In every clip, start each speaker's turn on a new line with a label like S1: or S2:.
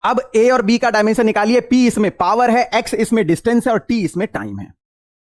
S1: अब ए और बी का डायमेंशन निकालिए। पी इसमें पावर है, एक्स इसमें डिस्टेंस है और टी इसमें टाइम है।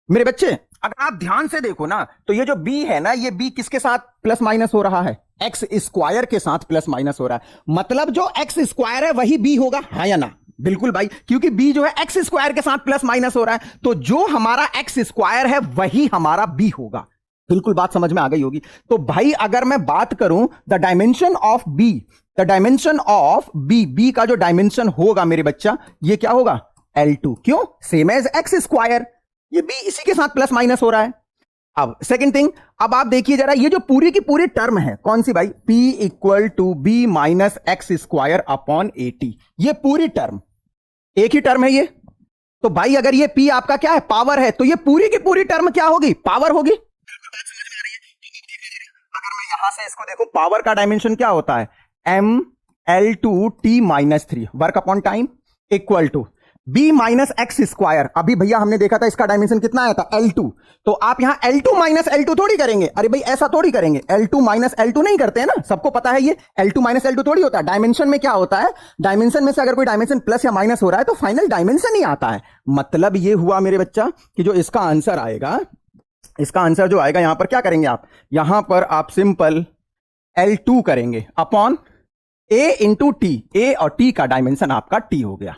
S1: मेरे बच्चे अगर आप ध्यान से देखो ना तो ये जो बी है ना, ये बी किसके साथ प्लस माइनस हो रहा है? एक्स स्क्वायर के साथ प्लस माइनस हो रहा है। मतलब जो एक्स स्क्वायर है वही बी होगा, हाँ या ना? बिल्कुल भाई, क्योंकि बी जो है एक्स स्क्वायर के साथ प्लस माइनस हो रहा है, तो जो हमारा एक्स स्क्वायर है वही हमारा बी होगा। बिल्कुल बात समझ में आ गई होगी। तो भाई अगर मैं बात करूं the dimension of B, the dimension of B, B का जो डायमेंशन होगा मेरे बच्चा, ये क्या होगा? L2। क्यों? सेम एज एक्स स्क्वायर, ये बी इसी के साथ प्लस माइनस हो रहा है। अब सेकेंड थिंग, अब आप देखिए जरा, ये जो पूरी की पूरी टर्म है कौन सी भाई? P equal to B minus X square upon AT, ये पूरी टर्म एक ही टर्म है ये। तो भाई अगर ये P आपका क्या है? पावर है, तो ये पूरी की पूरी टर्म क्या होगी? पावर होगी। अगर मैं यहां से इसको देखो, पावर का डायमेंशन क्या होता है? mL2t minus 3 work upon time equal to B minus X square. अभी भैया हमने देखा था इसका डायमेंशन कितना आया था? L2। तो आप यहां L2 माइनस L2 थोड़ी करेंगे, अरे भाई ऐसा थोड़ी करेंगे, L2 माइनस L2 नहीं करते हैं ना, सबको पता है ये L2 माइनस L2 थोड़ी होता है। डायमेंशन में क्या होता है? डायमेंशन में से अगर कोई डायमेंशन प्लस या माइनस हो रहा है तो फाइनल डायमेंशन ही आता है। मतलब ये हुआ मेरे बच्चा कि जो इसका आंसर आएगा, इसका आंसर जो आएगा, यहां पर क्या करेंगे आप? यहां पर आप सिंपल L2 करेंगे अपॉन A इंटू टी। ए और टी का डायमेंशन आपका टी हो गया।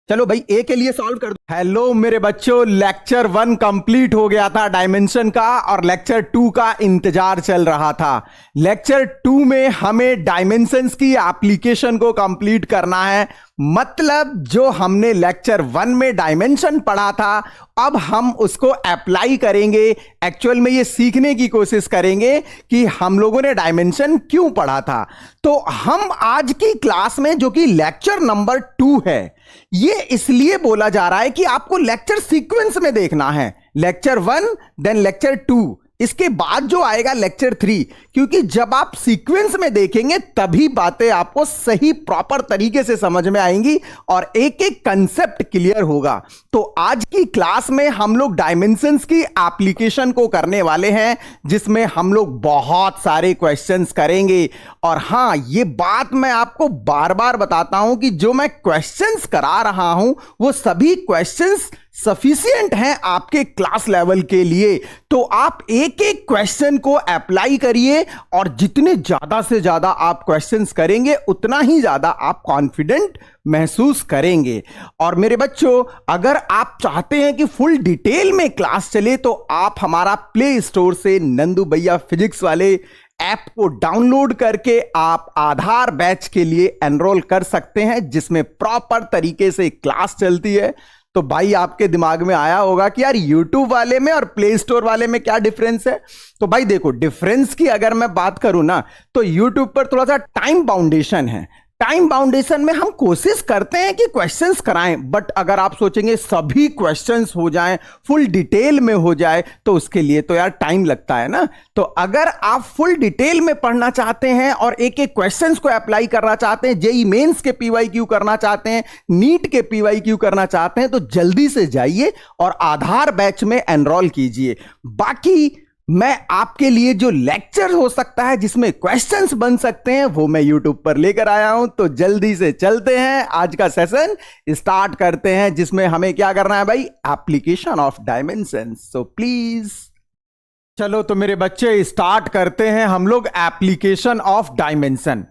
S1: चलो भाई ए के लिए सॉल्व कर दो। हेलो मेरे बच्चों, लेक्चर 1 कंप्लीट हो गया था डायमेंशन का, और लेक्चर 2 का इंतजार चल रहा था। लेक्चर 2 में हमें डायमेंशंस की एप्लीकेशन को कंप्लीट करना है। मतलब जो हमने लेक्चर 1 में डायमेंशन पढ़ा था, अब हम उसको अप्लाई करेंगे। एक्चुअल में ये सीखने की कोशिश करेंगे कि हम लोगों ने डायमेंशन क्यों पढ़ा था। तो हम आज की क्लास में, जो कि लेक्चर नंबर 2 है, ये इसलिए बोला जा रहा है कि आपको लेक्चर सीक्वेंस में देखना है। लेक्चर 1 देन लेक्चर 2, इसके बाद जो आएगा लेक्चर 3, क्योंकि जब आप सीक्वेंस में देखेंगे तभी बातें आपको सही प्रॉपर तरीके से समझ में आएंगी और एक एक कंसेप्ट क्लियर होगा। तो आज की क्लास में हम लोग डायमेंशंस की एप्लीकेशन को करने वाले हैं, जिसमें हम लोग बहुत सारे क्वेश्चंस करेंगे। और हां, ये बात मैं आपको बार बार बताता हूं कि जो मैं क्वेश्चंस करा रहा हूं वो सभी क्वेश्चंस सफिशिएंट हैं आपके क्लास लेवल के लिए। तो आप एक एक क्वेश्चन को अप्लाई करिए, और जितने ज्यादा से ज्यादा आप क्वेश्चंस करेंगे उतना ही ज्यादा आप कॉन्फिडेंट महसूस करेंगे। और मेरे बच्चों, अगर आप चाहते हैं कि फुल डिटेल में क्लास चले तो आप हमारा प्ले स्टोर से नंदू भैया फिजिक्स वाले ऐप को डाउनलोड करके आप आधार बैच के लिए एनरोल कर सकते हैं, जिसमें प्रॉपर तरीके से क्लास चलती है। तो भाई आपके दिमाग में आया होगा कि यार YouTube वाले में और प्ले स्टोर वाले में क्या डिफरेंस है। तो भाई देखो, डिफरेंस की अगर मैं बात करूं ना, तो YouTube पर थोड़ा सा टाइम बाउंडेशन है। टाइम बाउंडेशन में हम कोशिश करते हैं कि क्वेश्चंस कराएं, बट अगर आप सोचेंगे सभी क्वेश्चंस हो जाएं, फुल डिटेल में हो जाए, तो उसके लिए तो यार टाइम लगता है ना। तो अगर आप फुल डिटेल में पढ़ना चाहते हैं और एक एक क्वेश्चंस को अप्लाई करना चाहते हैं, जेई मेंस के पीवाईक्यू करना चाहते हैं, नीट के पीवाईक्यू करना चाहते हैं, तो जल्दी से जाइए और आधार बैच में एनरोल कीजिए। बाकी मैं आपके लिए जो लेक्चर हो सकता है जिसमें क्वेश्चंस बन सकते हैं, वो मैं YouTube पर लेकर आया हूं। तो जल्दी से चलते हैं, आज का सेशन स्टार्ट करते हैं, जिसमें हमें क्या करना है भाई? Application of dimensions. So please चलो, तो मेरे बच्चे स्टार्ट करते हैं हम लोग एप्लीकेशन ऑफ डायमेंशन।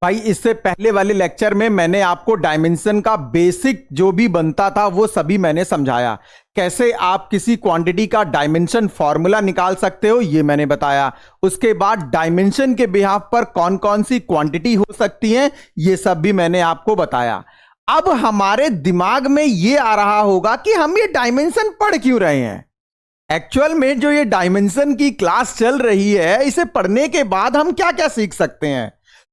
S1: भाई इससे पहले वाले लेक्चर में मैंने आपको डायमेंशन का बेसिक जो भी बनता था वो सभी मैंने समझाया। कैसे आप किसी क्वांटिटी का डायमेंशन फॉर्मूला निकाल सकते हो, ये मैंने बताया। उसके बाद डायमेंशन के बिहाफ पर कौन कौन सी क्वांटिटी हो सकती है, ये सब भी मैंने आपको बताया। अब हमारे दिमाग में ये आ रहा होगा कि हम ये डायमेंशन पढ़ क्यों रहे हैं। एक्चुअल में जो ये डायमेंशन की क्लास चल रही है, इसे पढ़ने के बाद हम क्या क्या सीख सकते हैं,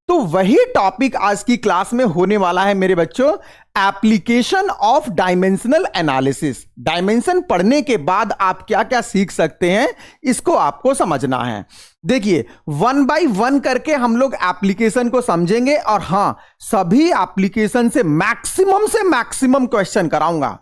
S1: तो वही टॉपिक आज की क्लास में होने वाला है मेरे बच्चों, application of dimensional analysis. Dimension पढ़ने के बाद आप क्या क्या सीख सकते हैं, इसको आपको समझना है। देखिए, 1 बाय 1 करके हम लोग एप्लीकेशन को समझेंगे, और हां, सभी एप्लीकेशन से मैक्सिमम क्वेश्चन कराऊंगा।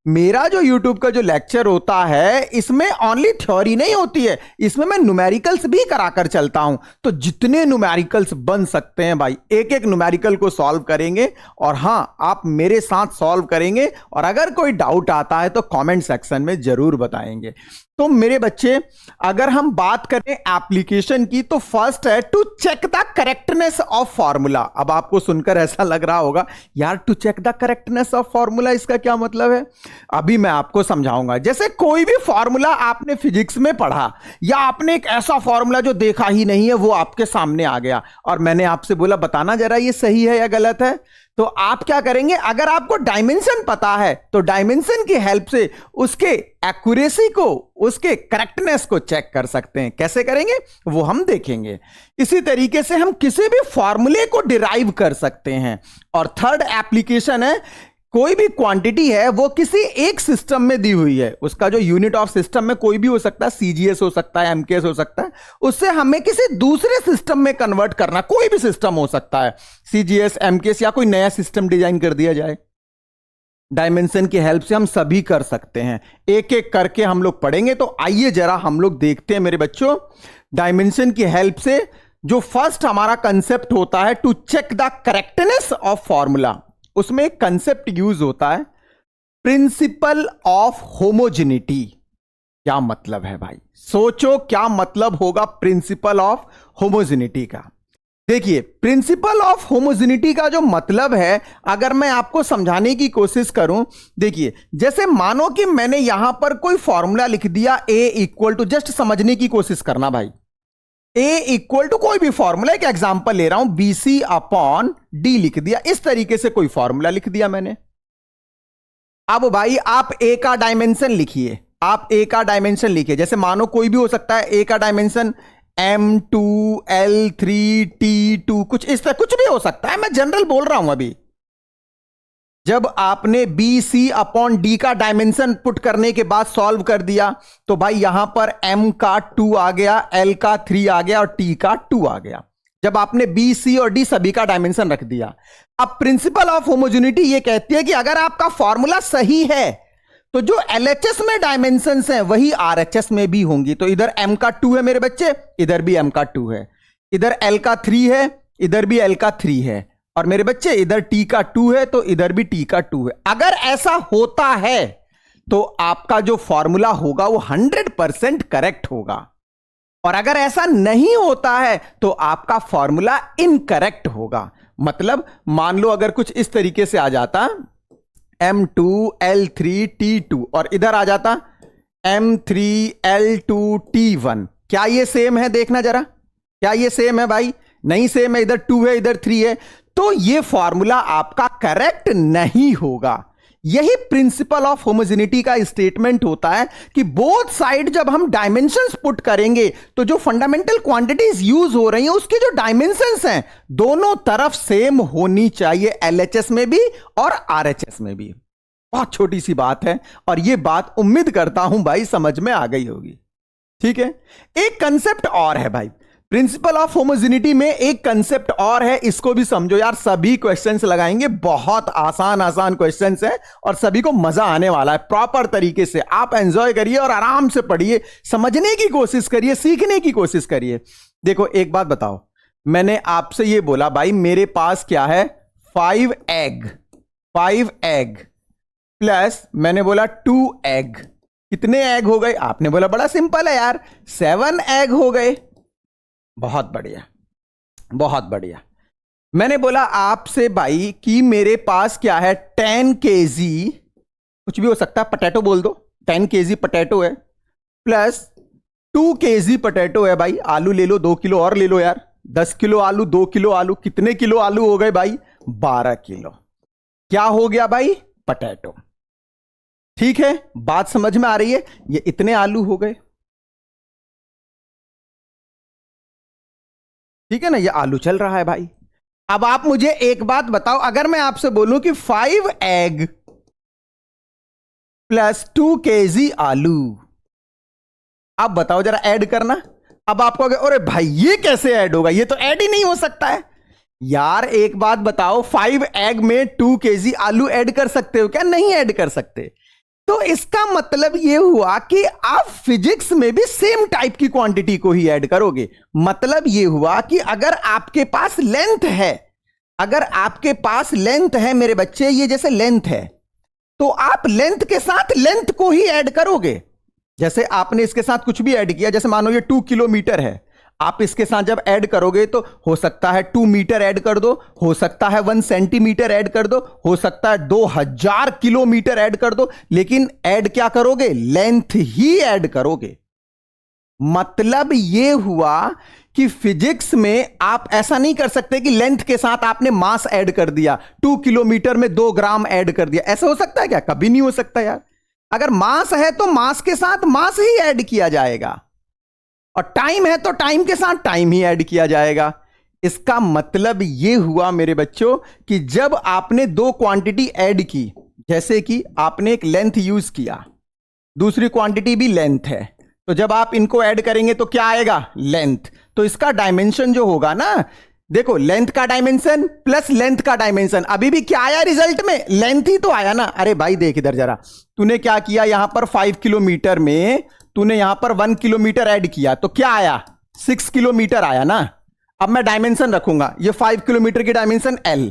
S1: मेरा जो YouTube का जो लेक्चर होता है इसमें ओनली थ्योरी नहीं होती है, इसमें मैं न्यूमेरिकल्स भी कराकर चलता हूं। तो जितने न्यूमेरिकल्स बन सकते हैं भाई, एक एक न्यूमेरिकल को सॉल्व करेंगे, और हां आप मेरे साथ सॉल्व करेंगे, और अगर कोई डाउट आता है तो कमेंट सेक्शन में जरूर बताएंगे। तो मेरे बच्चे, अगर हम बात करें एप्लीकेशन की, तो फर्स्ट है to check the correctness of formula. अब आपको सुनकर ऐसा लग रहा होगा यार to check the correctness of formula इसका क्या मतलब है? अभी मैं आपको समझाऊंगा। जैसे कोई भी फॉर्मूला आपने फिजिक्स में पढ़ा, या आपने एक ऐसा फॉर्मूला जो देखा ही नहीं है वो आपके सामने आ गया, और मैंने आपसे बोला बताना जरा ये सही है या गलत है, तो आप क्या करेंगे? अगर आपको डायमेंशन पता है तो डायमेंशन की हेल्प से उसके एक्यूरेसी को, उसके करेक्टनेस को चेक कर सकते हैं। कैसे करेंगे वो हम देखेंगे। इसी तरीके से हम किसी भी फॉर्मूले को डिराइव कर सकते हैं। और थर्ड एप्लीकेशन है, कोई भी क्वांटिटी है वो किसी एक सिस्टम में दी हुई है, उसका जो यूनिट ऑफ सिस्टम में कोई भी हो सकता है, सीजीएस हो सकता है, एमकेएस हो सकता है, उससे हमें किसी दूसरे सिस्टम में कन्वर्ट करना, कोई भी सिस्टम हो सकता है, सीजीएस, एमकेएस, या कोई नया सिस्टम डिजाइन कर दिया जाए। डायमेंशन की हेल्प से हम सभी कर सकते हैं। एक एक करके हम लोग पढ़ेंगे। तो आइए जरा हम लोग देखते हैं मेरे बच्चों, डायमेंशन की हेल्प से जो फर्स्ट हमारा कंसेप्ट होता है to check the correctness of formula, उसमें एक कंसेप्ट यूज होता है प्रिंसिपल ऑफ होमोजेनिटी। क्या मतलब है भाई? सोचो क्या मतलब होगा प्रिंसिपल ऑफ होमोजेनिटी का। देखिए, प्रिंसिपल ऑफ होमोजेनिटी का जो मतलब है, अगर मैं आपको समझाने की कोशिश करूं, देखिए जैसे मानो कि मैंने यहां पर कोई फॉर्मूला लिख दिया A इक्वल टू, जस्ट समझने की कोशिश करना भाई, A इक्वल टू कोई भी फॉर्मूला, एक एग्जांपल ले रहा हूं, BC अपॉन D लिख दिया, इस तरीके से कोई फॉर्मूला लिख दिया मैंने। अब भाई आप A का डायमेंशन लिखिए, आप A का डायमेंशन लिखिए, जैसे मानो कोई भी हो सकता है, A का डायमेंशन M2, L3, T2, कुछ इस तरह कुछ भी हो सकता है, मैं जनरल बोल रहा हूं अभी। जब आपने BC अपॉन D का डायमेंशन पुट करने के बाद सॉल्व कर दिया, तो भाई यहां पर M का 2 आ गया, L का 3 आ गया और T का 2 आ गया। जब आपने B, C और D सभी का डायमेंशन रख दिया, अब प्रिंसिपल ऑफ होमोजेनिटी ये कहती है कि अगर आपका फॉर्मूला सही है तो जो LHS में डायमेंशंस हैं वही RHS में भी होंगी। तो इधर M का 2 है मेरे बच्चे, इधर भी M का 2 है, इधर L का 3 है, इधर भी L का 3 है, और मेरे बच्चे इधर T का 2 है तो इधर भी T का 2 है। अगर ऐसा होता है तो आपका जो फॉर्मूला होगा वो 100% करेक्ट होगा, और अगर ऐसा नहीं होता है तो आपका फॉर्मूला इनकरेक्ट होगा। मतलब मान लो अगर कुछ इस तरीके से आ जाता M2, L3, T2, और इधर आ जाता M3, L2, T1, क्या ये सेम है? देखना जरा, क्या ये सेम है भाई? नहीं सेम है, इधर 2 है, इधर 3 है, तो ये फॉर्मूला आपका करेक्ट नहीं होगा। यही प्रिंसिपल ऑफ होमोजेनिटी का स्टेटमेंट होता है कि बोथ साइड जब हम डायमेंशंस पुट करेंगे तो जो फंडामेंटल क्वांटिटीज यूज हो रही हैं उसके जो डायमेंशंस हैं दोनों तरफ सेम होनी चाहिए, LHS में भी और RHS में भी। बहुत छोटी सी बात है, और यह बात उम्मीद करता हूं भाई समझ में आ गई होगी। ठीक है, एक कंसेप्ट और है भाई प्रिंसिपल ऑफ होमोजेनिटी में, एक कंसेप्ट और है, इसको भी समझो यार। सभी क्वेश्चंस लगाएंगे, बहुत आसान आसान क्वेश्चंस हैं और सभी को मजा आने वाला है। प्रॉपर तरीके से आप एंजॉय करिए और आराम से पढ़िए, समझने की कोशिश करिए, सीखने की कोशिश करिए। देखो एक बात बताओ, मैंने आपसे ये बोला भाई मेरे पास क्या है, 5 एग प्लस मैंने बोला 2 एग, कितने एग हो गए? आपने बोला बड़ा सिंपल है यार, 7 एग हो गए। बहुत बढ़िया, बहुत बढ़िया। मैंने बोला आपसे भाई कि मेरे पास क्या है, 10 kg, कुछ भी हो सकता है, पटेटो बोल दो, 10 kg पटेटो है, प्लस 2 kg पटेटो है भाई, आलू ले लो 2 किलो और ले लो यार, 10 किलो आलू, 2 किलो आलू, कितने किलो आलू हो गए भाई? 12 किलो। क्या हो गया भाई? पटेटो। ठीक है, बात समझ में आ रही है? ये इतने आलू हो गए, ठीक है ना, ये आलू चल रहा है भाई। अब आप मुझे एक बात बताओ, अगर मैं आपसे बोलूं कि 5 एग प्लस 2 kg आलू, आप बताओ जरा ऐड करना। अब आपको अरे भाई ये कैसे ऐड होगा, ये तो ऐड ही नहीं हो सकता है यार। एक बात बताओ, 5 एग में 2 kg आलू ऐड कर सकते हो क्या? नहीं ऐड कर सकते। तो इसका मतलब यह हुआ कि आप फिजिक्स में भी सेम टाइप की क्वांटिटी को ही ऐड करोगे। मतलब यह हुआ कि अगर आपके पास लेंथ है, अगर आपके पास लेंथ है मेरे बच्चे, ये जैसे लेंथ है, तो आप लेंथ के साथ लेंथ को ही ऐड करोगे। जैसे आपने इसके साथ कुछ भी ऐड किया, जैसे मानो ये 2 किलोमीटर है, आप इसके साथ जब ऐड करोगे तो हो सकता है 2 मीटर ऐड कर दो, हो सकता है 1 सेंटीमीटर ऐड कर दो, हो सकता है 2000 किलोमीटर ऐड कर दो, लेकिन ऐड क्या करोगे? लेंथ ही ऐड करोगे। मतलब यह हुआ कि फिजिक्स में आप ऐसा नहीं कर सकते कि लेंथ के साथ आपने मास ऐड कर दिया, 2 किलोमीटर में 2 ग्राम ऐड कर दिया। ऐसा हो सकता है क्या? कभी नहीं हो सकता यार। अगर मास है तो मास के साथ मास ही ऐड किया जाएगा, और टाइम है तो टाइम के साथ टाइम ही ऐड किया जाएगा। इसका मतलब यह हुआ मेरे बच्चों कि जब आपने दो क्वांटिटी ऐड की, जैसे कि आपने एक लेंथ यूज किया, दूसरी क्वांटिटी भी लेंथ है, तो जब आप इनको ऐड करेंगे तो क्या आएगा? लेंथ। तो इसका डायमेंशन जो होगा ना, देखो लेंथ का डायमेंशन प्लस लेंथ का डायमेंशन, अभी भी क्या आया रिजल्ट में? लेंथ ही तो आया ना। अरे भाई देख इधर जरा, तूने क्या किया, यहां पर 5 किलोमीटर में तूने यहां पर 1 किलोमीटर ऐड किया, तो क्या आया? 6 किलोमीटर आया ना। अब मैं डायमेंशन रखूंगा, ये 5 किलोमीटर की डायमेंशन L,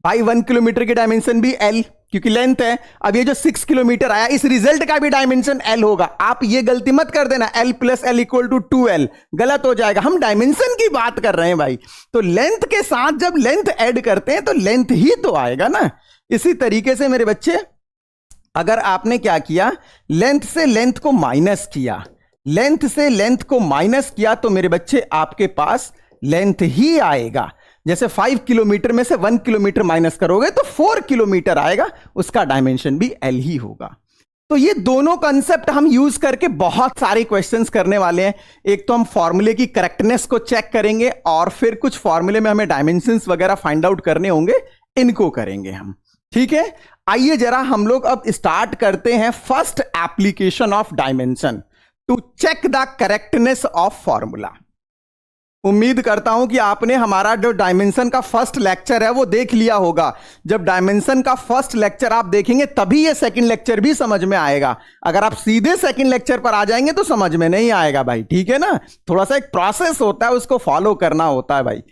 S1: भाई 1 किलोमीटर की डायमेंशन भी L, क्योंकि लेंथ है। अब ये जो 6 किलोमीटर आया, इस रिजल्ट का भी डायमेंशन L होगा। आप ये गलती मत कर देना, L plus L equal to 2L, गलत हो जाएगा। हम डायमेंशन की बात कर रहे हैं भाई। तो लेंथ के साथ जब लेंथ ऐड करते हैं तो लेंथ ही तो आएगा ना। इसी तरीके से मेरे बच्चे, अगर आपने क्या किया, लेंथ से लेंथ को माइनस किया, लेंथ से लेंथ को माइनस किया, तो मेरे बच्चे आपके पास लेंथ ही आएगा। जैसे 5 किलोमीटर में से 1 किलोमीटर माइनस करोगे तो 4 किलोमीटर आएगा, उसका डायमेंशन भी L ही होगा। तो ये दोनों कंसेप्ट हम यूज करके बहुत सारे क्वेश्चंस करने वाले हैं। एक तो हम फॉर्मूले की करेक्टनेस को चेक करेंगे, और फिर कुछ फॉर्मूले में हमें डायमेंशंस वगैरह फाइंड आउट करने होंगे, इनको करेंगे हम। ठीक है, आइए जरा हम लोग अब स्टार्ट करते हैं first application of dimension to check the correctness of formula. उम्मीद करता हूं कि आपने हमारा जो डायमेंशन का फर्स्ट लेक्चर है वो देख लिया होगा। जब डायमेंशन का फर्स्ट लेक्चर आप देखेंगे तभी ये सेकंड लेक्चर भी समझ में आएगा। अगर आप सीधे सेकंड लेक्चर पर आ जाएंगे तो समझ में नहीं आएगा भाई, ठीक है ना। थोड़ा सा एक प्रोसेस होता है, उसको फॉलो करना होता है भाई।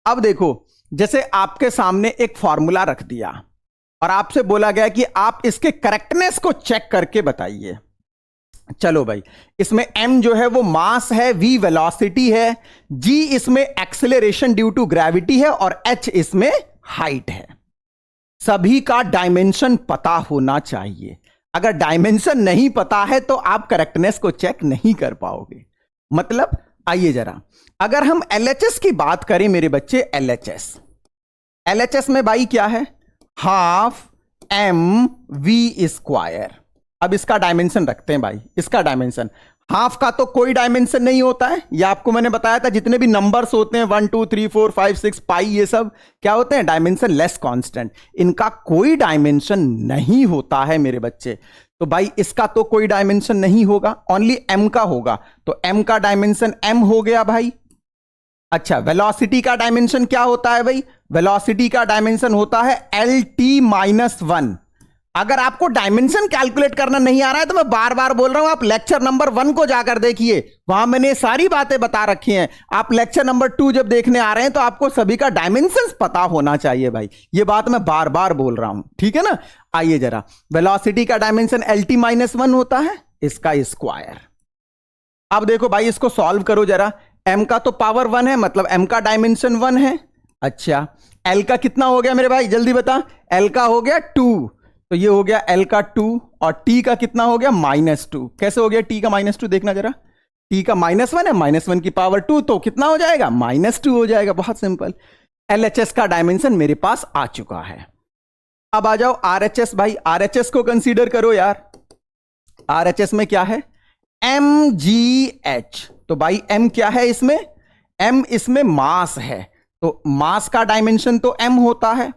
S1: अब देखो, जैसे आपके सामने एक फॉर्मूला रख दिया और आपसे बोला गया कि आप इसके करेक्टनेस को चेक करके बताइए। चलो भाई, इसमें m जो है वो मास है, v वेलोसिटी है, g इसमें एक्सेलरेशन ड्यू टू ग्रेविटी है, और h इसमें हाइट है। सभी का डायमेंशन पता होना चाहिए। अगर डायमेंशन नहीं पता है तो आप करेक्टनेस को चेक नहीं कर पाओगे। मतलब आइए जरा, अगर हम LHS की बात करें मेरे बच्चे, LHS में भाई क्या है? Half mv square. अब इसका डायमेंशन रखते हैं भाई। इसका डायमेंशन, हाफ का तो कोई डायमेंशन नहीं होता है, ये आपको मैंने बताया था। जितने भी नंबर्स होते हैं 1 2 3 4 5 6 पाई, ये सब क्या होते हैं? Dimension less constant. इनका कोई डायमेंशन नहीं होता है मेरे बच्चे। तो भाई इसका तो कोई डायमेंशन नहीं होगा, ओनली m का होगा। तो m का डायमेंशन m हो गया भाई। अच्छा, वेलोसिटी का डायमेंशन क्या होता है भाई? वेलोसिटी का डायमेंशन होता है LT-1। अगर आपको डायमेंशन कैलकुलेट करना नहीं आ रहा है तो मैं बार बार बोल रहा हूं, आप लेक्चर नंबर 1 को जाकर देखिए, वहां मैंने सारी बातें बता रखी हैं। आप लेक्चर नंबर 2 जब देखने आ रहे हैं तो आपको सभी का डायमेंशंस पता होना चाहिए भाई। ये बात मैं बार बार बोल रहा हूं, ठीक है ना। आइए जरा, वेलोसिटी का डायमेंशन LT-1 होता है, इसका स्क्वायर। अब देखो भाई, इसको सॉल्व करो जरा। m का तो पावर 1 है, मतलब m का डायमेंशन 1 है। अच्छा, l का कितना हो गया मेरे भाई, जल्दी बता। l का हो गया 2, तो ये हो गया L का 2, और T का कितना हो गया? -2। कैसे हो गया T का -2? देखना जरा, T का -1 है, -1 की पावर 2, तो कितना हो जाएगा? -2 हो जाएगा। बहुत सिंपल। LHS का डायमेंशन मेरे पास आ चुका है। अब आ जाओ RHS भाई। RHS को कंसीडर करो यार। RHS में क्या है? mgh। तो भाई m क्या है इसमें? m इसमें मास है, तो मास का डायमेंशन तो m होता है।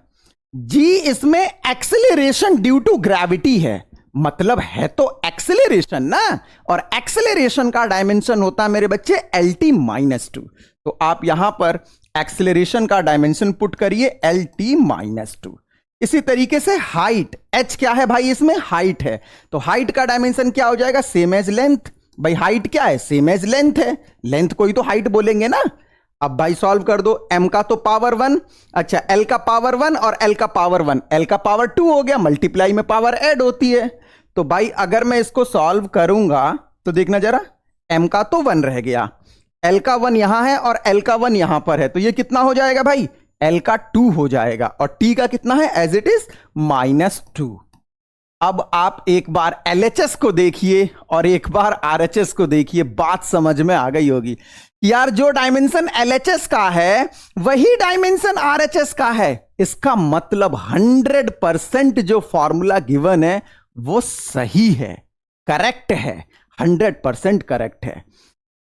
S1: g इसमें एक्सेलरेशन ड्यू टू ग्रेविटी है, मतलब है तो एक्सेलरेशन ना, और एक्सेलरेशन का डायमेंशन होता है मेरे बच्चे LT-2। तो आप यहां पर एक्सेलरेशन का डायमेंशन पुट करिए LT-2। इसी तरीके से हाइट, h क्या है भाई, इसमें हाइट है, तो हाइट का डायमेंशन क्या हो जाएगा, सेम एज लेंथ। भाई हाइट क्या है, सेम एज लेंथ है, लेंथ को ही तो हाइट बोलेंगे ना। अब भाई सॉल्व कर दो, m का तो पावर 1, अच्छा l का पावर 1 और l का पावर 1, l का पावर 2 हो गया, मल्टीप्लाई में पावर ऐड होती है। तो भाई अगर मैं इसको सॉल्व करूंगा तो देखना जरा, m का तो 1 रह गया, l का 1 यहां है और l का 1 यहां पर है, तो ये कितना हो जाएगा भाई, l का 2 हो जाएगा, और t का कितना है, एज इट इज -2। अब आप एक बार LHS को देखिए और एक बार RHS को देखिए, बात समझ में आ गई होगी यार, जो डायमेंशन LHS का है वही डायमेंशन RHS का है। इसका मतलब 100% जो फॉर्मूला गिवन है वो सही है, करेक्ट है, 100% करेक्ट है।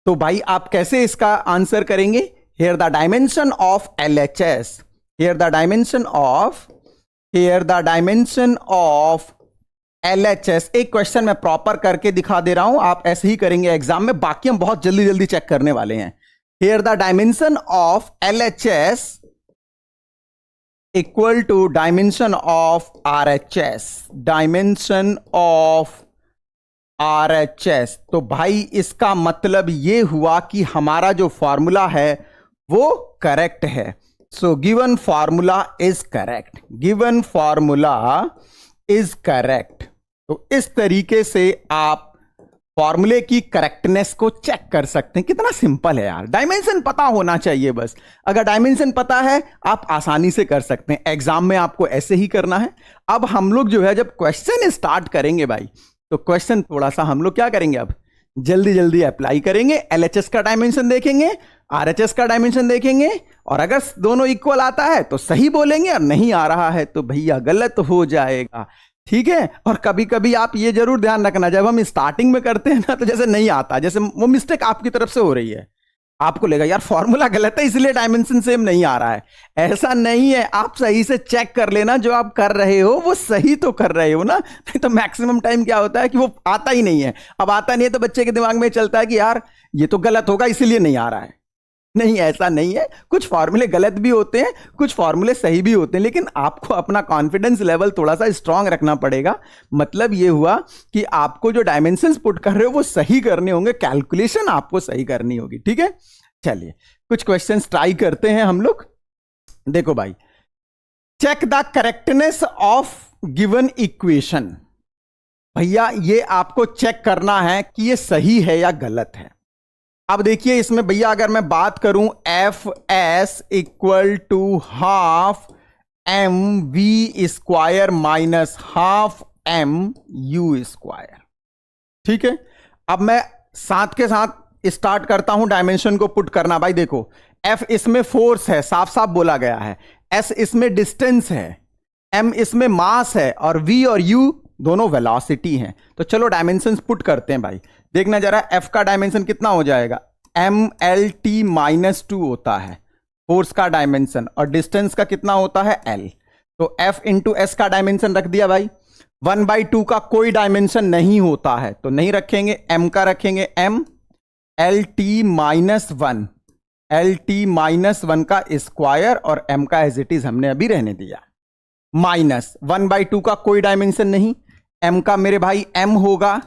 S1: तो भाई आप कैसे इसका आंसर करेंगे, here the dimension of LHS, here the dimension of LHS। एक क्वेश्चन मैं प्रॉपर करके दिखा दे रहा हूं, आप ऐसे ही करेंगे एग्जाम में, बाकी हम बहुत जल्दी जल्दी चेक करने वाले हैं। Here the dimension of LHS equal to dimension of RHS, dimension of RHS। तो भाई इसका मतलब ये हुआ कि हमारा जो फॉर्मूला है वो करेक्ट है। So given formula is correct, given formula is correct. तो इस तरीके से आप फॉर्मूले की करेक्टनेस को चेक कर सकते हैं। कितना सिंपल है यार, डायमेंशन पता होना चाहिए बस। अगर डायमेंशन पता है आप आसानी से कर सकते हैं, एग्जाम में आपको ऐसे ही करना है। अब हम लोग जो है जब क्वेश्चन स्टार्ट करेंगे भाई, तो क्वेश्चन थोड़ा सा हम लोग क्या करेंगे, अब जल्दी जल्दी अप्लाई करेंगे। LHS का डायमेंशन देखेंगे, RHS का डायमेंशन देखेंगे, और अगर दोनों इक्वल आता है तो सही बोलेंगे, और नहीं आ रहा है तो भैया गलत हो जाएगा, ठीक है। और कभी कभी आप ये जरूर ध्यान रखना, जब हम स्टार्टिंग में करते हैं ना, तो जैसे नहीं आता, जैसे वो मिस्टेक आपकी तरफ से हो रही है, आपको लगेगा यार फॉर्मूला गलत है इसलिए डायमेंशन सेम नहीं आ रहा है। ऐसा नहीं है, आप सही से चेक कर लेना, जो आप कर रहे हो वो सही तो कर रहे हो ना। नहीं तो मैक्सिमम टाइम क्या होता है कि वो आता ही नहीं है। अब आता नहीं है तो बच्चे के दिमाग में चलता है कि यार ये तो गलत होगा इसीलिए नहीं आ रहा है। नहीं, ऐसा नहीं है, कुछ फॉर्मूले गलत भी होते हैं, कुछ फॉर्मूले सही भी होते हैं, लेकिन आपको अपना कॉन्फिडेंस लेवल थोड़ा सा स्ट्रांग रखना पड़ेगा। मतलब ये हुआ कि आपको जो डायमेंशंस पुट कर रहे हो वो सही करने होंगे, कैलकुलेशन आपको सही करनी होगी, ठीक है। चलिए कुछ क्वेश्चंस ट्राई करते हैं हम लोग। देखो भाई, check the correctness of given equation. भैया ये आपको चेक करना है कि ये सही है या गलत है। अब देखिए इसमें भैया अगर मैं बात करूं, FS equal to half MV square minus half MU square, ठीक है। अब मैं साथ के साथ स्टार्ट करता हूं डायमेंशन को पुट करना। भाई देखो, F इसमें फोर्स है, साफ साफ बोला गया है, S इसमें डिस्टेंस है, M इसमें मास है, और V और U दोनों वेलोसिटी हैं। तो चलो डायमेंशंस पुट करते हैं भाई। देखना जरा, F का डायमेंशन कितना हो जाएगा, MLT -2 होता है फोर्स का डायमेंशन, और डिस्टेंस का कितना होता है L। तो F इंटू S का डायमेंशन रख दिया भाई। 1/2 का कोई डायमेंशन नहीं होता है तो नहीं रखेंगे, M का रखेंगे M, LT -1, LT -1 का स्क्वायर, और M का एज इट इज हमने अभी रहने दिया। माइनस 1/2 का कोई डायमेंशन नहीं, M का मेरे भाई M होगा,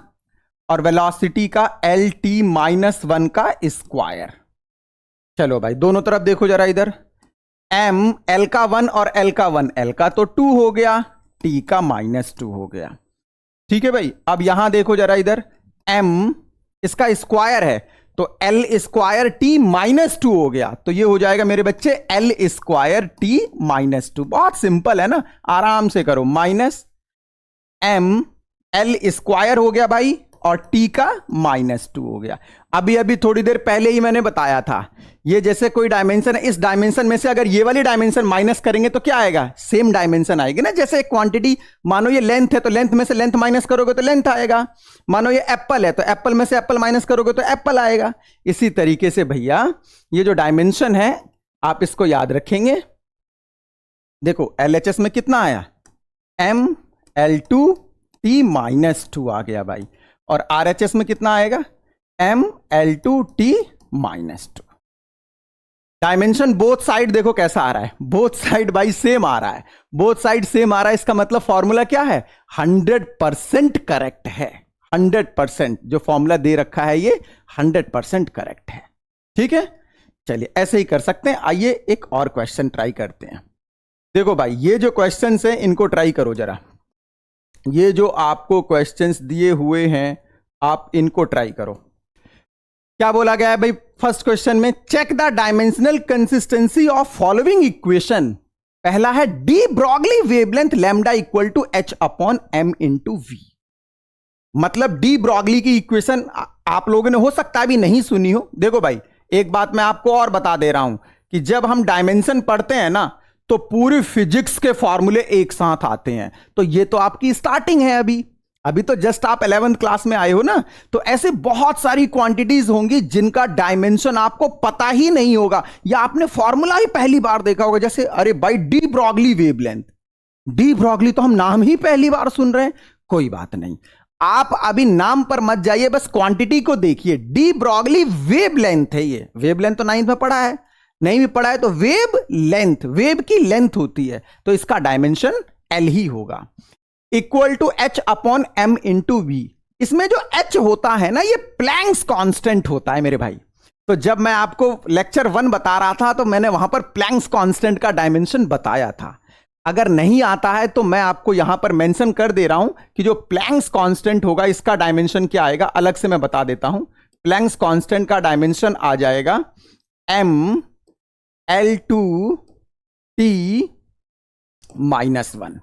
S1: और वेलोसिटी का LT -1 का स्क्वायर। चलो भाई दोनों तरफ देखो जरा, इधर M L का 1 और L का 1, L का तो 2 हो गया, T का -2 हो गया, ठीक है भाई। अब यहां देखो जरा, इधर M इसका स्क्वायर है तो L स्क्वायर T -2 हो गया, तो ये हो जाएगा मेरे बच्चे L स्क्वायर T -2। बहुत सिंपल है ना, आराम से करो। माइनस M L स्क्वायर हो गया भाई, और T का -2 हो गया। अभी थोड़ी देर पहले ही मैंने बताया था, ये जैसे कोई डायमेंशन है, इस डायमेंशन में से अगर ये वाली डायमेंशन माइनस करेंगे तो क्या आएगा, सेम डायमेंशन आएगी ना। जैसे क्वांटिटी, मानो ये लेंथ है तो लेंथ में से लेंथ माइनस करोगे तो लेंथ आएगा। मानो ये एप्पल है तो एप्पल में से एप्पल माइनस करोगे तो एप्पल आएगा। इसी तरीके से भैया ये जो डायमेंशन है आप इसको याद रखेंगे। देखो LHS में कितना आया, ML2 T -2 आ गया भाई, और RHS में कितना आएगा, ML2 T -2। Dimension both side देखो कैसा आ रहा है, बोथ साइड भाई सेम आ रहा है, बोथ साइड सेम आ रहा है, इसका मतलब फॉर्मूला क्या है, 100% करेक्ट है। 100% जो फॉर्मूला दे रखा है ये 100% करेक्ट है। ठीक है, चलिए ऐसे ही कर सकते हैं। आइए एक और क्वेश्चन ट्राई करते हैं। देखो भाई ये जो क्वेश्चंस हैं इनको ट्राई करो जरा, ये जो आपको क्वेश्चंस दिए हुए हैं आप इनको ट्राई करो। क्या बोला गया है भाई फर्स्ट क्वेश्चन में, check the dimensional consistency of following equation. पहला है de Broglie wavelength lambda equal to H upon M into V. मतलब डी ब्रॉगली की इक्वेशन आप लोगों ने हो सकता है भी नहीं सुनी हो। देखो भाई एक बात मैं आपको और बता दे रहा हूं कि जब हम डायमेंशन पढ़ते हैं ना तो पूरी फिजिक्स के फॉर्मूले एक साथ आते हैं। तो ये तो आपकी स्टार्टिंग है, अभी तो जस्ट आप 11th क्लास में आए हो ना, तो ऐसे बहुत सारी क्वांटिटीज होंगी जिनका डायमेंशन आपको पता ही नहीं होगा या आपने फॉर्मूला ही पहली बार देखा होगा। जैसे अरे भाई D Broglie wavelength, de Broglie तो हम नाम ही पहली बार सुन रहे हैं। कोई बात नहीं, आप अभी नाम पर मत जाइए, बस क्वांटिटी को देखिए। डी ब्रॉगली वेवलेंथ है, ये वेवलेंथ तो 9th में पढ़ा है, नहीं भी पढ़ा है तो वेव लेंथ, वेव की लेंथ होती है, तो इसका डायमेंशन एल ही होगा। Equal to H upon M into V. इसमें जो एच होता है ना ये प्लैंक्स कांस्टेंट होता है मेरे भाई। तो जब मैं आपको लेक्चर 1 बता रहा था तो मैंने वहां पर प्लैंक्स कांस्टेंट का डायमेंशन बताया था। अगर नहीं आता है तो मैं आपको यहां पर मेंशन कर दे रहा हूं कि जो प्लैंक्स कांस्टेंट होगा इसका डायमेंशन क्या आएगा, अलग से मैं बता देता हूं। प्लैंक्स कांस्टेंट का डायमेंशन आ जाएगा एम L2 T -1।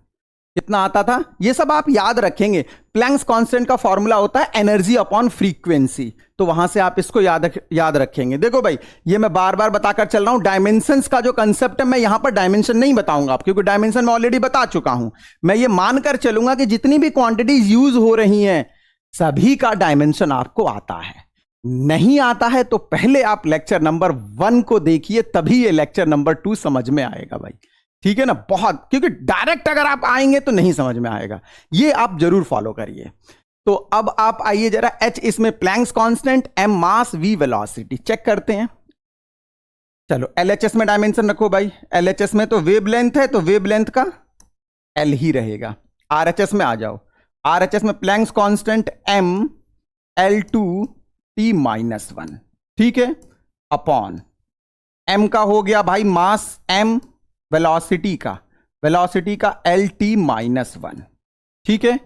S1: कितना आता था ये सब आप याद रखेंगे। प्लैंक्स कांस्टेंट का फॉर्मूला होता है एनर्जी अपॉन फ्रीक्वेंसी, तो वहां से आप इसको याद रखेंगे। देखो भाई ये मैं बार बार बताकर चल रहा हूं, डायमेंशंस का जो कंसेप्ट है मैं यहां पर डायमेंशन नहीं बताऊंगा आप, क्योंकि डायमेंशन मैं ऑलरेडी बता चुका हूं। मैं ये मानकर चलूंगा कि जितनी भी क्वांटिटीज यूज हो रही हैं सभी का डायमेंशन आपको आता है। नहीं आता है तो पहले आप लेक्चर नंबर 1 को देखिए, तभी ये लेक्चर नंबर 2 समझ में आएगा भाई। ठीक है ना, बहुत, क्योंकि डायरेक्ट अगर आप आएंगे तो नहीं समझ में आएगा, ये आप जरूर फॉलो करिए। तो अब आप आइए जरा, एच इसमें Planck's constant, M mass, V velocity, check करते हैं। चलो एलएचएस में डायमेंशन रखो भाई। एलएचएस में तो वेवलेंथ है तो वेवलेंथ का एल ही रहेगा। आरएचएस में आ जाओ। आरएचएस में planks constant M L2 T -1, ठीक है, अपॉन एम का हो गया भाई मास m, वेलोसिटी का LT -1। ठीक है,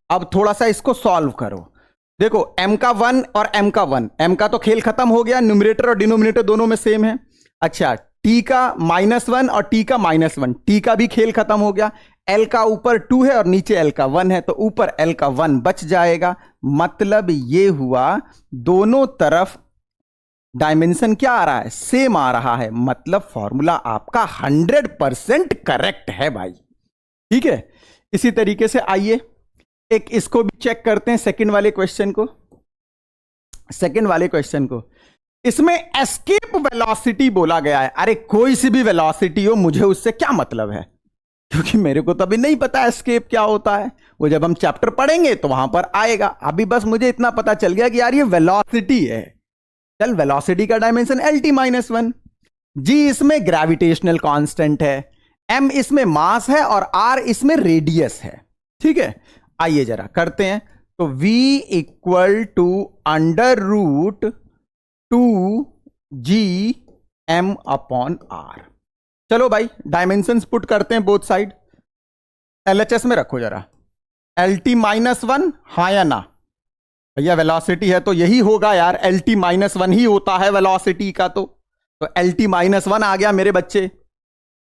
S1: अब थोड़ा सा इसको सॉल्व करो। देखो m का 1 और m का 1, m का तो खेल खत्म हो गया, न्यूमरेटर और डिनोमिनेटर दोनों में सेम है। अच्छा t का -1 और t का -1, t का भी खेल खत्म हो गया। l का ऊपर 2 है और नीचे l का 1 है, तो ऊपर l का 1 बच जाएगा। मतलब ये हुआ दोनों तरफ डायमेंशन क्या आ रहा है, सेम आ रहा है, मतलब फॉर्मूला आपका 100% करेक्ट है भाई। ठीक है, इसी तरीके से आइए एक इसको भी चेक करते हैं, सेकंड वाले क्वेश्चन को। इसमें एस्केप वेलोसिटी बोला गया है। अरे कोई सी भी वेलोसिटी हो, मुझे उससे क्या मतलब है, क्योंकि मेरे को तो अभी नहीं पता एस्केप क्या होता है, वो जब हम चैप्टर पढ़ेंगे तो वहां पर आएगा। अभी बस मुझे इतना पता चल गया कि यार ये वेलोसिटी है। चल, वेलोसिटी का डायमेंशन LT -1, G इसमें ग्रेविटेशनल कांस्टेंट है, M इसमें मास है और R इसमें रेडियस है। ठीक है, आइए जरा करते हैं। तो V equal to √2GM upon R। चलो भाई डायमेंशंस पुट करते हैं बोथ साइड। LHS में रखो जरा, LT -1, हाँ या ना भैया, वेलोसिटी है तो यही होगा यार, LT -1 ही होता है वेलोसिटी का। तो LT -1 आ गया मेरे बच्चे।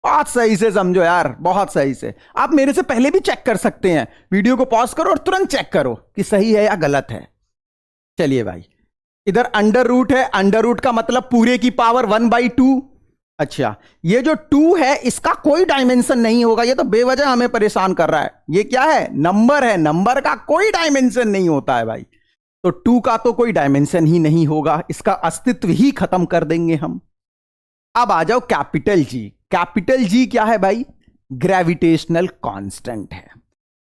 S1: बहुत सही से समझो यार, बहुत सही से। आप मेरे से पहले भी चेक कर सकते हैं, वीडियो को पॉज करो और तुरंत चेक करो कि सही है या गलत है। चलिए भाई, इधर अंडर रूट है, अंडर रूट का मतलब पूरे की पावर 1/2। अच्छा, ये जो 2 है इसका कोई डायमेंशन नहीं होगा, ये तो बेवजह हमें परेशान कर रहा है। ये क्या है, नंबर है, नंबर का कोई डायमेंशन नहीं होता है भाई। तो 2 का तो कोई डायमेंशन ही नहीं होगा, इसका अस्तित्व ही खत्म कर देंगे हम। अब आ जाओ कैपिटल G। कैपिटल G क्या है भाई, ग्रेविटेशनल कांस्टेंट है।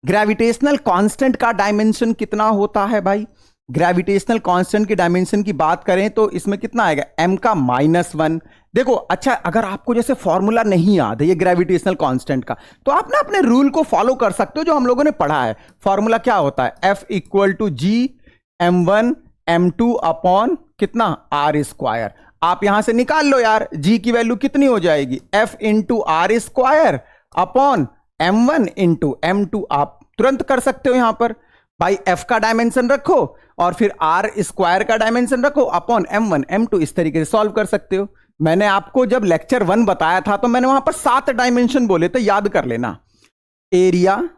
S1: ग्रेविटेशनल कांस्टेंट का डायमेंशन कितना होता है भाई, ग्रेविटेशनल कांस्टेंट की डायमेंशन की बात करें तो इसमें कितना आएगा, m का -1, देखो अच्छा, अगर आपको जैसे फॉर्मूला नहीं याद है ये ग्रेविटेशनल कांस्टेंट का, तो आप ना अपने रूल को फॉलो कर सकते हो जो हम लोगों ने पढ़ा है। फॉर्मूला क्या होता है, F equal to G m1 m2 upon कितना आर स्क्वायर। आप यहां से निकाल लो यार, जी की वैल्यू कितनी हो जाएगी, F into R square upon m1 into m2। आप तुरंत कर सकते हो यहां पर भाई, F का डायमेंशन रखो और फिर आर स्क्वायर का डायमेंशन रखो अपॉन m1 m2, इस तरीके से सॉल्व कर सकते हो। मैंने आपको जब लेक्चर 1 बताया था तो मैंने वहां पर 7 डायमेंशन बोले थे, याद कर लेना। एरिया,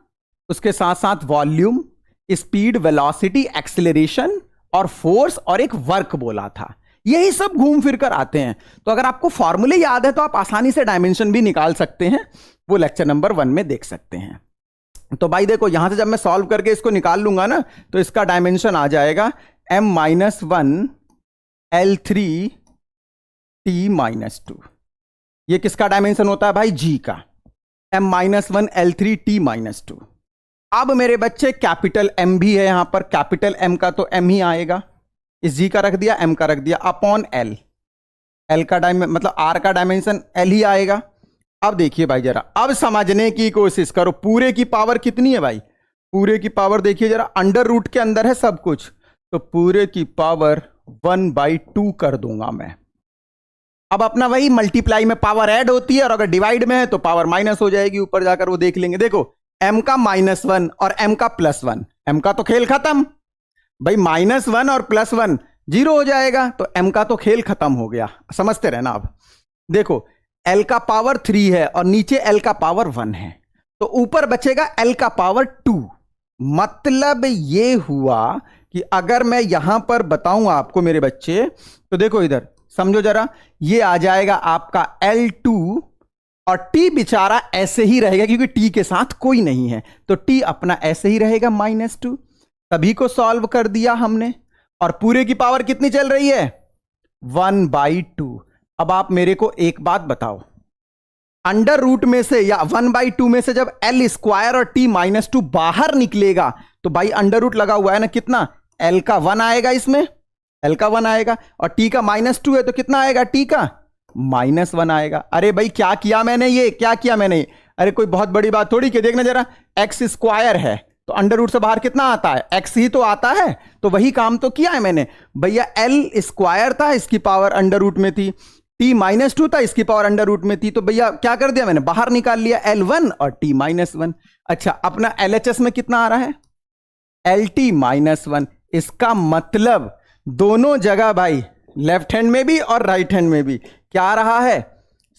S1: उसके साथ साथ वॉल्यूम, स्पीड, वेलोसिटी, एक्सेलरेशन और फोर्स और एक वर्क बोला था। यही सब घूम फिर कर आते हैं। तो अगर आपको फॉर्मूले याद है तो आप आसानी से डायमेंशन भी निकाल सकते हैं, वो लेक्चर नंबर 1 में देख सकते हैं। तो भाई देखो, यहां से जब मैं सॉल्व करके इसको निकाल लूंगा ना, तो इसका डायमेंशन आ जाएगा m-1 L3 T-2। ये किसका डायमेंशन होता है भाई, जी का, m-1 L3 T-2। अब मेरे बच्चे कैपिटल M भी है यहां पर, कैपिटल M का तो M ही आएगा, इस जी का रख दिया, M का रख दिया अपॉन L। L का मतलब R का डायमेंशन L ही आएगा। अब देखिए भाई जरा, अब समझने की कोशिश करो, पूरे की पावर कितनी है भाई, पूरे की पावर देखिए जरा, अंडर रूट के अंदर है सब कुछ, तो पूरे की पावर 1/2 कर दूंगा मैं। अब अपना वही मल्टीप्लाई में पावर ऐड होती है, और अगर डिवाइड में है तो पावर माइनस हो जाएगी, ऊपर जाकर वो देख लेंगे। देखो m का -1 और m का +1, m का तो खेल खत्म भाई, -1 और +1 0 हो जाएगा, तो m का तो खेल खत्म हो गया। समझते रहना। अब देखो l का पावर 3 है और नीचे l का पावर 1 है, तो ऊपर बचेगा l का पावर 2। मतलब ये हुआ कि अगर मैं यहां पर बताऊं आपको मेरे बच्चे, तो देखो इधर समझो जरा, ये आ जाएगा आपका L2 और t बेचारा ऐसे ही रहेगा क्योंकि t के साथ कोई नहीं है, तो t अपना ऐसे ही रहेगा -2। सभी को सॉल्व कर दिया हमने, और पूरे की पावर कितनी चल रही है, 1/2। अब आप मेरे को एक बात बताओ, अंडर रूट में से या 1/2 में से जब L स्क्वायर और T-2 बाहर निकलेगा, तो भाई अंडर रूट लगा हुआ है ना, कितना L का 1 आएगा, इसमें L का 1 आएगा, और T का -2 है तो कितना आएगा, T का -1 आएगा। अरे भाई क्या किया मैंने, ये क्या किया मैंने, अरे कोई बहुत बड़ी बात थोड़ी कि, देखना जरा, एक्स स्क्वायर है तो अंडर रूट से बाहर कितना आता है, x ही तो आता है, तो वही काम तो किया है मैंने भैया। L स्क्वायर था, इसकी पावर अंडर रूट में थी, T-2 था, इसकी पावर अंडर रूट में थी, तो भैया क्या कर दिया मैंने, बाहर निकाल लिया L1 और T-1। अच्छा, अपना LHS में कितना आ रहा है, LT-1। इसका मतलब दोनों जगह भाई, लेफ्ट हैंड में भी और राइट हैंड में भी क्या आ रहा है,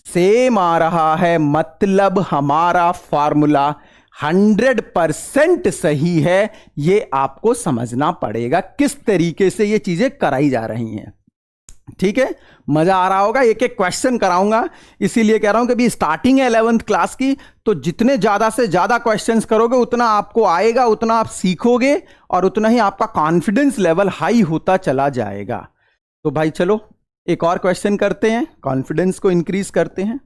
S1: सेम आ रहा है। मतलब हमारा फॉर्मूला 100% सही है। ये आपको समझना पड़ेगा किस तरीके से ये चीजें कराई जा रही हैं। ठीक है, मजा आ रहा होगा, एक एक क्वेश्चन कराऊंगा, इसीलिए कह रहा हूं कि अभी स्टार्टिंग है 11th क्लास की, तो जितने ज्यादा से ज्यादा क्वेश्चंस करोगे उतना आपको आएगा, उतना आप सीखोगे, और उतना ही आपका कॉन्फिडेंस लेवल हाई होता चला जाएगा। तो भाई चलो एक और क्वेश्चन करते हैं, कॉन्फिडेंस को इंक्रीज करते हैं।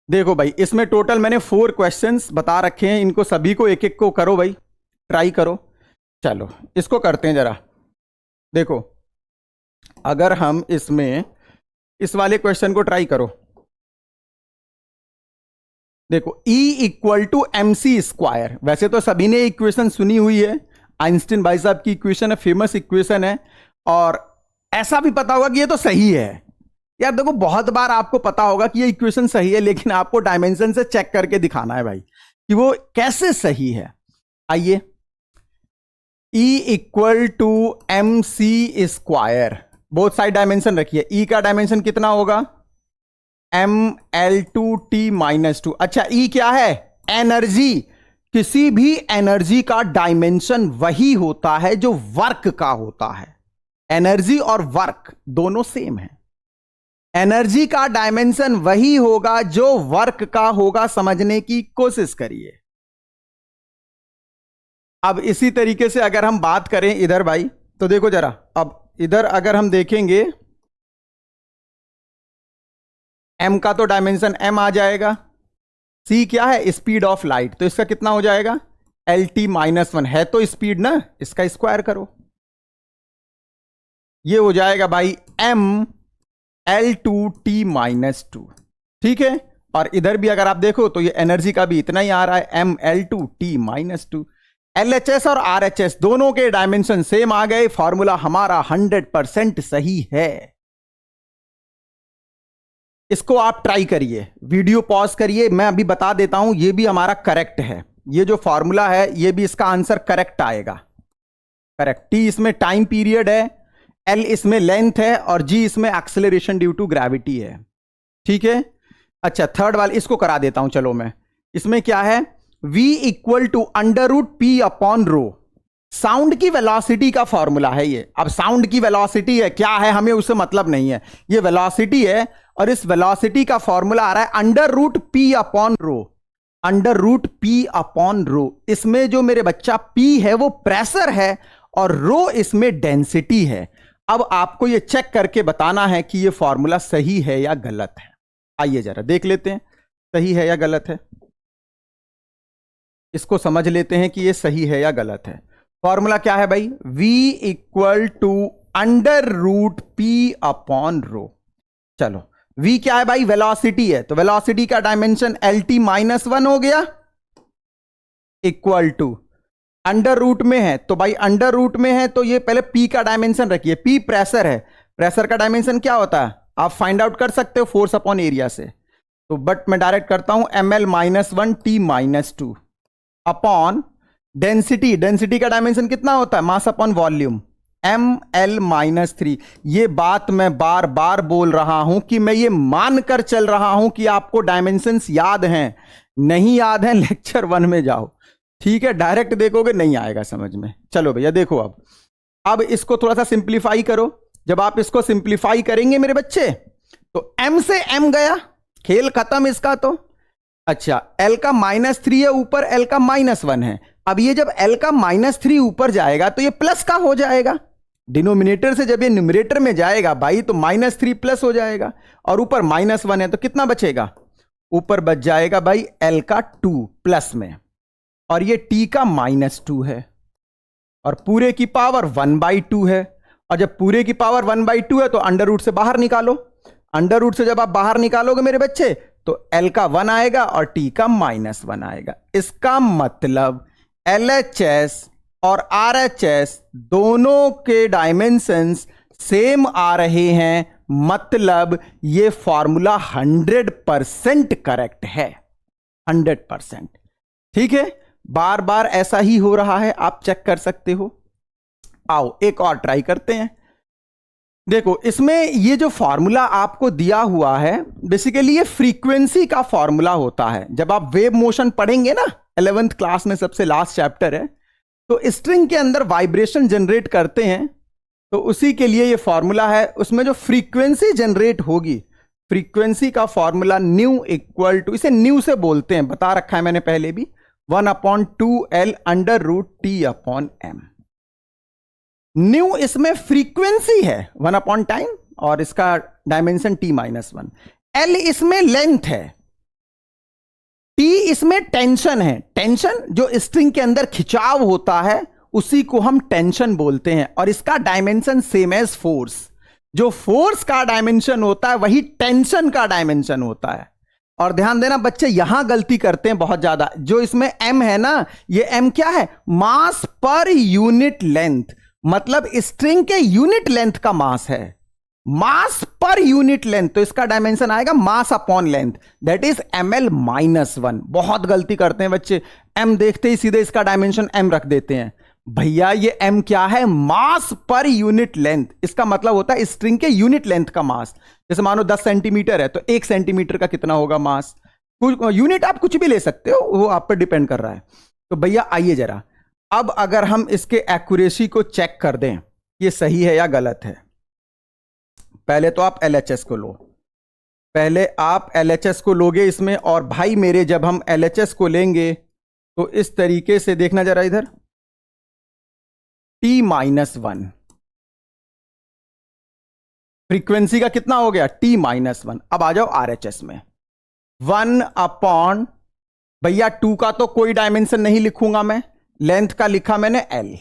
S1: देखो भाई, इसमें टोटल मैंने 4 क्वेश्चंस बता रखे हैं, इनको सभी को एक एक को करो भाई, ट्राई करो। चलो इसको करते हैं जरा। देखो अगर हम इसमें इस वाले क्वेश्चन को ट्राई करो, देखो E इक्वल टू mc²। वैसे तो सभी ने इक्वेशन सुनी हुई है, आइंस्टीन भाई साहब की इक्वेशन है, फेमस इक्वेशन है, और ऐसा भी पता होगा कि ये तो सही है। यार देखो बहुत बार आपको पता होगा कि ये इक्वेशन सही है, लेकिन आपको डायमेंशन से चेक करके दिखाना है भाई कि वो कैसे सही है। आइए, E equal to mc², both side dimension रखिए। E का डायमेंशन कितना होगा, mL2T-2। अच्छा, E क्या है, एनर्जी। किसी भी एनर्जी का डायमेंशन वही होता है जो वर्क का होता है। एनर्जी और वर्क दोनों सेम है। एनर्जी का डायमेंशन वही होगा जो वर्क का होगा, समझने की कोशिश करिए। अब इसी तरीके से अगर हम बात करें इधर भाई, तो देखो जरा, अब इधर अगर हम देखेंगे, m का तो डायमेंशन m आ जाएगा, c क्या है, स्पीड ऑफ लाइट, तो इसका कितना हो जाएगा, LT-1 है तो स्पीड ना, इसका स्क्वायर करो, ये हो जाएगा भाई m L2T-2, ठीक है। और इधर भी अगर आप देखो तो ये एनर्जी का भी इतना ही आ रहा है, ML2T-2। LHS और RHS दोनों के डायमेंशन सेम आ गए, फॉर्मूला हमारा 100% सही है। इसको आप ट्राई करिए, वीडियो पॉज करिए, मैं अभी बता देता हूं, ये भी हमारा करेक्ट है। ये जो फॉर्मूला है ये भी इसका आंसर करेक्ट आएगा, करेक्ट। T इसमें टाइम पीरियड है, L इसमें लेंथ है और G इसमें एक्सेलरेशन ड्यू टू ग्रेविटी है, ठीक है। अच्छा, थर्ड वाले इसको करा देता हूं, चलो मैं। इसमें क्या है, V equal to √P/ρ, sound की वेलोसिटी का फॉर्मूला है ये। अब साउंड की वेलोसिटी है, क्या है हमें उससे मतलब नहीं है, ये वेलोसिटी है और इस वेलोसिटी का फॉर्मूला आ रहा है √P/ρ, √P/ρ। इसमें जो मेरे बच्चा P है वो प्रेशर है और ρ इसमें डेंसिटी है। अब आपको ये चेक करके बताना है कि ये फॉर्मूला सही है या गलत है। आइए जरा देख लेते हैं सही है या गलत है, इसको समझ लेते हैं कि ये सही है या गलत है। फॉर्मूला क्या है भाई, V इक्वल टू √P/ρ। चलो, V क्या है भाई, वेलोसिटी है, तो वेलोसिटी का डायमेंशन LT-1 हो गया, इक्वल टू अंडर रूट में है, तो भाई अंडर रूट में है तो ये पहले P का डायमेंशन रखिए। P प्रेशर है, प्रेशर का डायमेंशन क्या होता है आप फाइंड आउट कर सकते हो फोर्स अपॉन एरिया से, तो बट मैं डायरेक्ट करता हूं ML-1T-2 अपॉन डेंसिटी। डेंसिटी का डायमेंशन कितना होता है, मास अपॉन वॉल्यूम, ML-3। ये बात मैं बार बार बोल रहा हूं कि मैं ये मानकर चल रहा हूं कि आपको डायमेंशंस याद हैं, नहीं याद हैं लेक्चर 1 में जाओ, ठीक है। डायरेक्ट देखोगे नहीं आएगा समझ में। चलो भैया देखो, अब इसको थोड़ा सा सिंप्लीफाई करो। जब आप इसको सिंप्लीफाई करेंगे मेरे बच्चे तो M से M गया, खेल खत्म इसका तो। अच्छा, L का -3 है ऊपर, L का -1 है। अब ये जब L का -3 ऊपर जाएगा तो ये प्लस का हो जाएगा, डिनोमिनेटर से जब ये न्यूमरेटर में जाएगा भाई तो -3 प्लस हो जाएगा, और ऊपर -1 है तो कितना बचेगा, ऊपर बच जाएगा भाई L का 2 प्लस में, और ये T का -2 है, और पूरे की पावर 1/2 है। और जब पूरे की पावर 1/2 है तो अंडर रूट से बाहर निकालो, अंडर रूट से जब आप बाहर निकालोगे मेरे बच्चे तो L का 1 आएगा और T का -1 आएगा। इसका मतलब LHS और RHS दोनों के डायमेंशंस सेम आ रहे हैं, मतलब ये फॉर्मूला 100% करेक्ट है, 100%, ठीक है। बार बार ऐसा ही हो रहा है, आप चेक कर सकते हो। आओ एक और ट्राई करते हैं। देखो, इसमें ये जो फॉर्मूला आपको दिया हुआ है बेसिकली ये फ्रीक्वेंसी का फॉर्मूला होता है। जब आप वेव मोशन पढ़ेंगे ना 11th क्लास में, सबसे लास्ट चैप्टर है, तो स्ट्रिंग के अंदर वाइब्रेशन जनरेट करते हैं, तो उसी के लिए ये फॉर्मूला है। उसमें जो फ्रीक्वेंसी जनरेट होगी, फ्रीक्वेंसी का फॉर्मूला न्यू इक्वल टू, इसे न्यू से बोलते हैं, बता रखा है मैंने पहले भी, 1/2L √T/m। न्यू इसमें फ्रीक्वेंसी है 1 टाइम और इसका डायमेंशन T-1। L इसमें लेंथ है, T इसमें टेंशन है, टेंशन जो स्ट्रिंग के अंदर खिंचाव होता है उसी को हम टेंशन बोलते हैं, और इसका डायमेंशन सेम एज फोर्स। जो फोर्स का डायमेंशन होता है वही टेंशन का डायमेंशन होता है। और ध्यान देना बच्चे, यहां गलती करते हैं बहुत ज्यादा, जो इसमें M है ना, ये M क्या है, मास पर यूनिट लेंथ, मतलब स्ट्रिंग के यूनिट लेंथ का मास है, मास पर यूनिट लेंथ, तो इसका डायमेंशन आएगा mass upon length, that is ML-1। बहुत गलती करते हैं बच्चे, M देखते ही सीधे इसका डायमेंशन M रख देते हैं। भैया ये M क्या है, मास पर यूनिट लेंथ। इसका मतलब होता है स्ट्रिंग के यूनिट लेंथ का मास। जैसे मानो 10 सेंटीमीटर है तो 1 सेंटीमीटर का कितना होगा मास, यूनिट आप कुछ भी ले सकते हो, वो आप पर डिपेंड कर रहा है। तो भैया आइए जरा, अब अगर हम इसके एक्यूरेसी को चेक कर दें ये सही है या गलत है, पहले तो आप LHS को लो, पहले आप LHS को लोगे इसमें, और भाई मेरे जब हम LHS को लेंगे तो इस तरीके से देखना जरा इधर, T-1 फ्रीक्वेंसी का कितना हो गया, T-1। अब आ जाओ RHS में, 1/, भैया 2 का तो कोई डायमेंशन नहीं लिखूंगा मैं, लेंथ का लिखा मैंने L।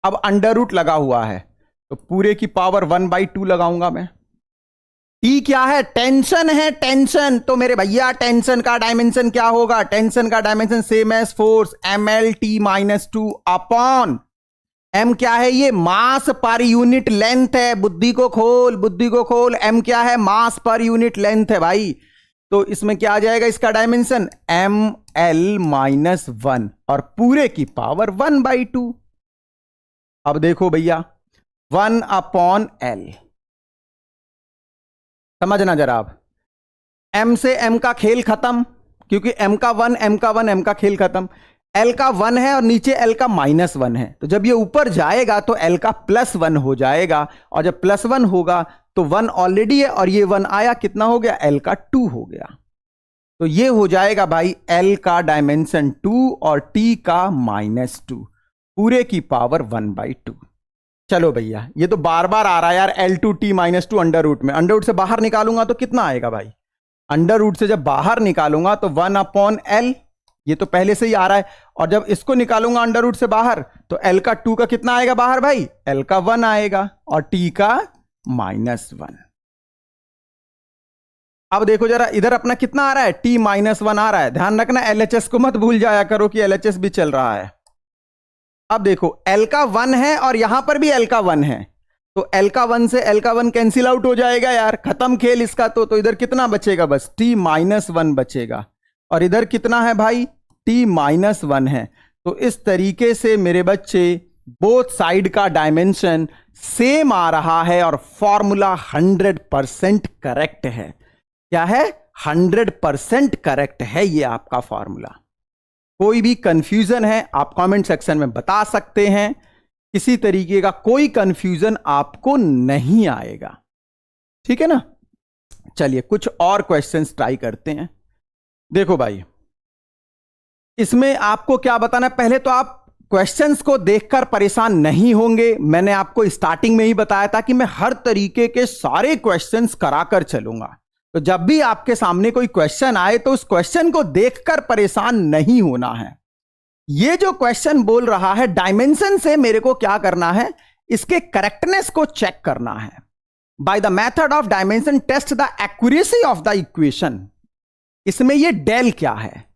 S1: अब अंडर रूट लगा हुआ है तो पूरे की पावर 1/2 लगाऊंगा मैं, टी क्या है? टेंशन है, टेंशन। तो मेरे भैया टेंशन का डायमेंशन क्या होगा? टेंशन का dimension same as force, ml(T-2) upon m क्या है? ये मास पर यूनिट लेंथ है। बुद्धि को खोल, बुद्धि को खोल। m क्या है? मास पर यूनिट लेंथ है भाई। तो इसमें क्या आ जाएगा इसका डायमेंशन? ml-1 और पूरे की पावर 1/2। अब देखो भैया 1/L, समझना जरा। आप m से m का खेल खत्म, क्योंकि m का 1, m का 1, m का खेल खत्म। l का 1 है और नीचे l का -1 है, तो जब ये ऊपर जाएगा तो l का +1 हो जाएगा, और जब +1 होगा तो 1 ऑलरेडी है और ये 1 आया, कितना हो गया? l का 2 हो गया। तो ये हो जाएगा भाई l का डायमेंशन 2 और t का -2, पूरे की पावर 1/2। चलो भैया, ये तो बार बार आ रहा है यार, L2T-2 अंडर रूट में। अंडर रूट से बाहर निकालूंगा तो कितना आएगा भाई? अंडर रूट से जब बाहर निकालूंगा तो 1/L, ये तो पहले से ही आ रहा है। और जब इसको निकालूंगा अंडर रूट से बाहर तो L का 2 का कितना आएगा बाहर भाई? L का 1 आएगा और T का -1। अब देखो जरा, इधर अपना कितना आ रहा है? T-1 आ रहा है। ध्यान रखना LHS को मत भूल जाया करो कि LHS भी चल रहा है। अब देखो L का 1 है और यहां पर भी L का 1 है, तो L का 1 से L का 1 कैंसिल आउट हो जाएगा यार, खत्म खेल इसका। तो इधर कितना बचेगा? बस T-1 बचेगा। और इधर कितना है भाई? T-1 है। तो इस तरीके से मेरे बच्चे बोथ साइड का डायमेंशन सेम आ रहा है और फॉर्मूला 100% करेक्ट है। क्या है? 100% करेक्ट है ये आपका फॉर्मूला। कोई भी कंफ्यूजन है आप कमेंट सेक्शन में बता सकते हैं, किसी तरीके का कोई कंफ्यूजन आपको नहीं आएगा, ठीक है ना। चलिए कुछ और क्वेश्चंस ट्राई करते हैं। देखो भाई, इसमें आपको क्या बताना है? पहले तो आप क्वेश्चंस को देखकर परेशान नहीं होंगे। मैंने आपको स्टार्टिंग में ही बताया था कि मैं हर तरीके के सारे क्वेश्चंस कराकर चलूंगा, तो जब भी आपके सामने कोई क्वेश्चन आए तो उस क्वेश्चन को देखकर परेशान नहीं होना है। ये जो क्वेश्चन बोल रहा है डायमेंशन से मेरे को क्या करना है? इसके करेक्टनेस को चेक करना है। By the method of dimension test the accuracy of the equation. इसमें ये डेल क्या है?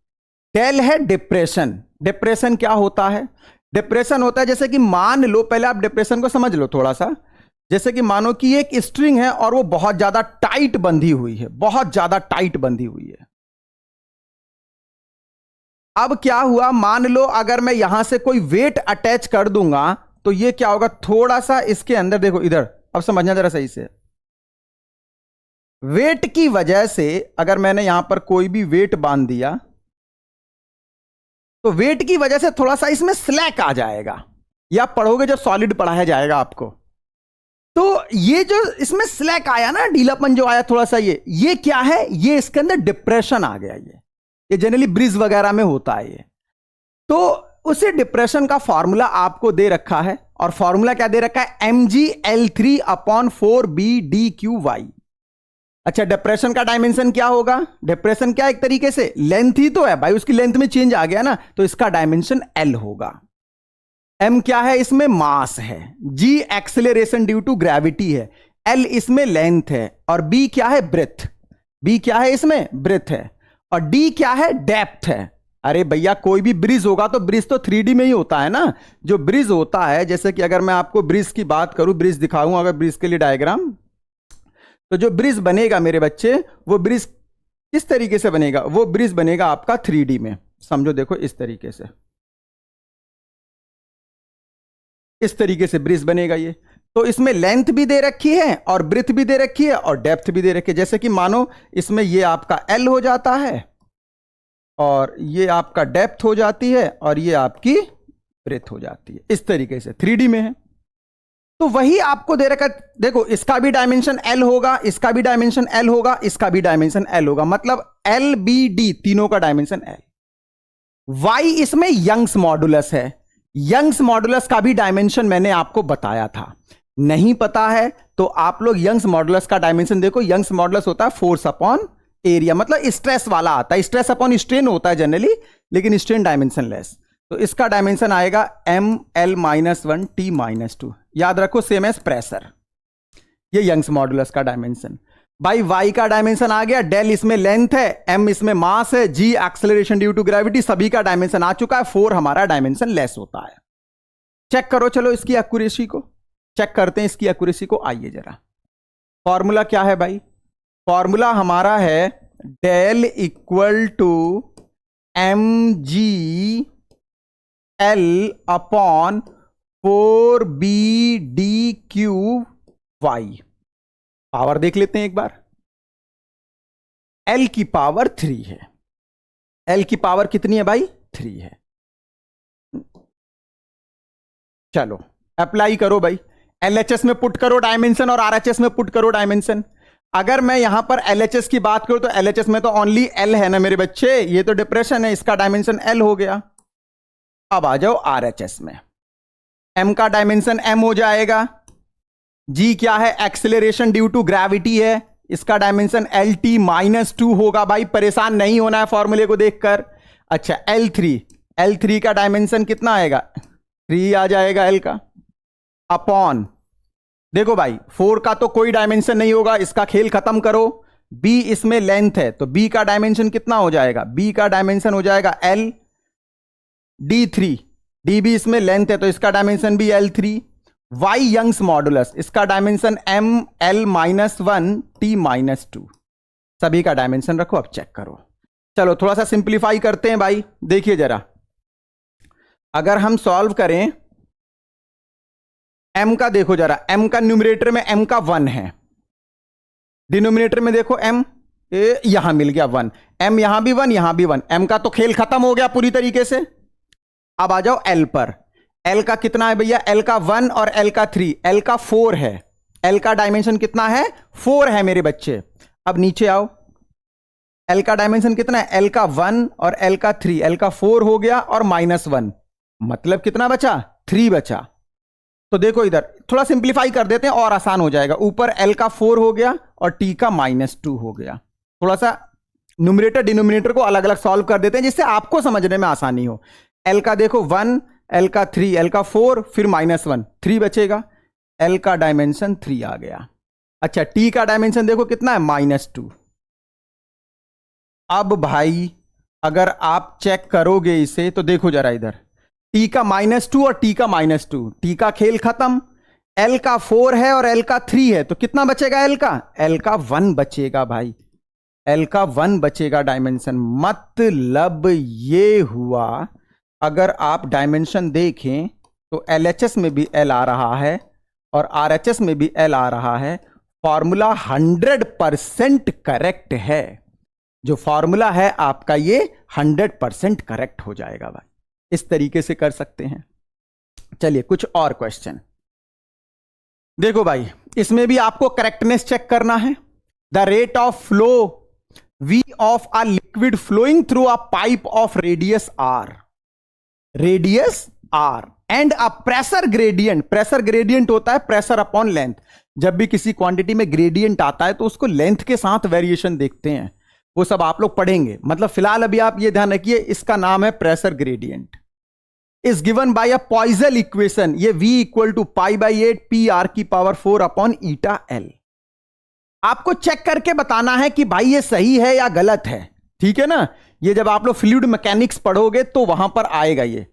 S1: डेल है डिप्रेशन। डिप्रेशन क्या होता है? डिप्रेशन होता है जैसे कि मान लो, पहले आप डिप्रेशन को समझ लो थोड़ा सा। जैसे कि मानो कि एक स्ट्रिंग है और वो बहुत ज्यादा टाइट बंधी हुई है, बहुत ज्यादा टाइट बंधी हुई है। अब क्या हुआ? मान लो अगर मैं यहां से कोई वेट अटैच कर दूंगा तो ये क्या होगा? थोड़ा सा इसके अंदर देखो, इधर अब समझना जरा सही से। वेट की वजह से अगर मैंने यहां पर कोई भी वेट बांध दिया तो वेट की वजह से थोड़ा सा इसमें स्लैक आ जाएगा, या पढ़ोगे जब सॉलिड पढ़ाया जाएगा आपको, तो ये जो इसमें स्लैक आया ना, ढीलापन जो आया थोड़ा सा, ये क्या है? ये इसके अंदर डिप्रेशन आ गया। ये जनरली ब्रिज वगैरह में होता है ये। तो उसे डिप्रेशन का फॉर्मूला आपको दे रखा है, और फॉर्मूला क्या दे रखा है? mgl3/4bdqy। अच्छा, डिप्रेशन का डायमेंशन क्या होगा? डिप्रेशन क्या एक तरीके से लेंथ ही तो है भाई, उसकी लेंथ में चेंज आ गया ना, तो इसका डायमेंशन L होगा। m क्या है? इसमें मास है। g acceleration due to gravity है। L इसमें लेंथ है। और b क्या है? ब्रेथ। b क्या है? इसमें ब्रेथ है। और d क्या है? डेप्थ है। अरे भैया, कोई भी ब्रिज होगा तो ब्रिज तो 3D में ही होता है ना। जो ब्रिज होता है, जैसे कि अगर मैं आपको ब्रिज की बात करूं, ब्रिज दिखाऊं अगर ब्रिज के लिए डायग्राम, तो जो ब्रिज बनेगा मेरे बच्चे, वो ब्रिज किस तरीके से बनेगा? वो ब्रिज बनेगा आपका 3D में। समझो, देखो इस तरीके से, इस तरीके से ब्रिज बनेगा ये। तो इसमें लेंथ भी दे रखी है और ब्रेथ भी दे रखी है और डेप्थ भी दे रखी है। जैसे कि मानो इसमें ये आपका L हो जाता है और ये आपका डेप्थ हो जाती है और ये आपकी ब्रेथ हो जाती है। इस तरीके से 3D में है। तो वही आपको दे रखा। देखो, इसका भी डायमेंशन L होगा, इसका भी डायमेंशन L होगा, इसका भी डायमेंशन L होगा, मतलब LBD तीनों का डायमेंशन L। Y इसमें यंग्स मॉडुलस है। यंग्स मॉडुलस का भी डायमेंशन मैंने आपको बताया था। नहीं पता है तो आप लोग यंग्स मॉडुलस का डायमेंशन देखो। यंग्स मॉडुलस होता है फोर्स अपॉन एरिया, मतलब स्ट्रेस वाला आता है। स्ट्रेस अपॉन स्ट्रेन होता है जनरली, लेकिन स्ट्रेन डायमेंशन लेस। तो इसका डायमेंशन आएगा ml-1 T-2। याद रखो, सेम एज प्रेशर। ये यंग्स मॉडुलस का डायमेंशन। भाई y का डायमेंशन आ गया, डेल इसमें लेंथ है, m इसमें मास है, g acceleration due to gravity, सभी का डायमेंशन आ चुका है, 4 हमारा डायमेंशन लेस होता है। चेक करो चलो इसकी एक्यूरेसी को, चेक करते हैं इसकी एक्यूरेसी को। आइए जरा, फॉर्मूला क्या है भाई? फॉर्मूला हमारा है del equal to M G L upon 4b/d³ y। Power देख लेते हैं एक बार। l की पावर 3 है, l की पावर कितनी है भाई? 3 है। चलो अप्लाई करो भाई, LHS में पुट करो डायमेंशन और RHS में पुट करो डायमेंशन। अगर मैं यहां पर LHS की बात करूं तो LHS में तो ओनली L है ना मेरे बच्चे, ये तो डिप्रेशन है, इसका डायमेंशन L हो गया। अब आ जाओ RHS में, M का डायमेंशन M हो जाएगा, G क्या है? एक्सेलरेशन ड्यू टू ग्रेविटी है, इसका डायमेंशन LT-2 होगा। भाई परेशान नहीं होना है फॉर्मूले को देखकर। अच्छा L3 का डायमेंशन कितना आएगा? 3 आ जाएगा L का, अपॉन देखो भाई 4 का तो कोई डायमेंशन नहीं होगा, इसका खेल खत्म करो। B इसमें लेंथ है तो B का डायमेंशन कितना हो जाएगा? B का डायमेंशन हो जाएगा L D3, DB इसमें लेंथ है तो इसका डायमेंशन भी L3। Y यंग्स मॉडुलस, इसका डायमेंशन ML-1 T-2, सभी का डायमेंशन रखो। अब चेक करो, चलो थोड़ा सा सिंप्लीफाई करते हैं भाई। देखिए जरा, अगर हम सॉल्व करें m का, देखो जरा m का न्यूमरेटर में m का 1 है, डिनोमिनेटर में देखो m यहां मिल गया 1, m यहां भी 1 यहां भी 1, m का तो खेल खत्म हो गया पूरी तरीके से। अब आ जाओ l पर, l का कितना है भैया? l का 1 और l का 3, l का 4 है, l का डायमेंशन कितना है? 4 है मेरे बच्चे। अब नीचे आओ, l का डायमेंशन कितना है? l का 1 और l का 3, l का 4 हो गया और -1, मतलब कितना बचा? 3 बचा। तो देखो इधर थोड़ा सिंप्लीफाई कर देते हैं और आसान हो जाएगा। ऊपर l का 4 हो गया और t का -2 हो गया। थोड़ा सा न्यूमरेटर डिनोमिनेटर को अलग अलग सॉल्व कर देते हैं जिससे आपको समझने में आसानी हो। l का देखो 1, l का 3, l का 4, फिर -1, 3 बचेगा, l का डायमेंशन 3 आ गया। अच्छा t का डायमेंशन देखो कितना है? -2। अब भाई अगर आप चेक करोगे इसे तो देखो जरा इधर, t का -2 और t का -2, t का खेल खत्म। l का 4 है और l का 3 है तो कितना बचेगा? l का 1 बचेगा भाई, l का 1 बचेगा डायमेंशन। मतलब ये हुआ, अगर आप डायमेंशन देखें तो LHS में भी L आ रहा है और RHS में भी L आ रहा है। फॉर्मूला 100% करेक्ट है, जो फॉर्मूला है आपका ये 100% करेक्ट हो जाएगा भाई। इस तरीके से कर सकते हैं। चलिए कुछ और क्वेश्चन देखो भाई, इसमें भी आपको करेक्टनेस चेक करना है। The rate of flow V of a liquid flowing through a pipe of radius R and a pressure gradient होता है प्रेशर अपॉन लेंथ। जब भी किसी क्वांटिटी में ग्रेडियंट आता है तो उसको लेंथ के साथ वेरिएशन देखते हैं, वो सब आप लोग पढ़ेंगे। मतलब फिलहाल अभी आप ये ध्यान रखिए, इसका नाम है pressure gradient. Is given by a Poiseuille equation, ये V equal to π/8 PR⁴ upon eta L। आपको चेक करके बताना है कि भाई ये सही है या गलत है, ठीक है ना। ये जब आप लोग फ्लूइड मैकेनिक्स पढ़ोगे तो वहां पर आएगा ये।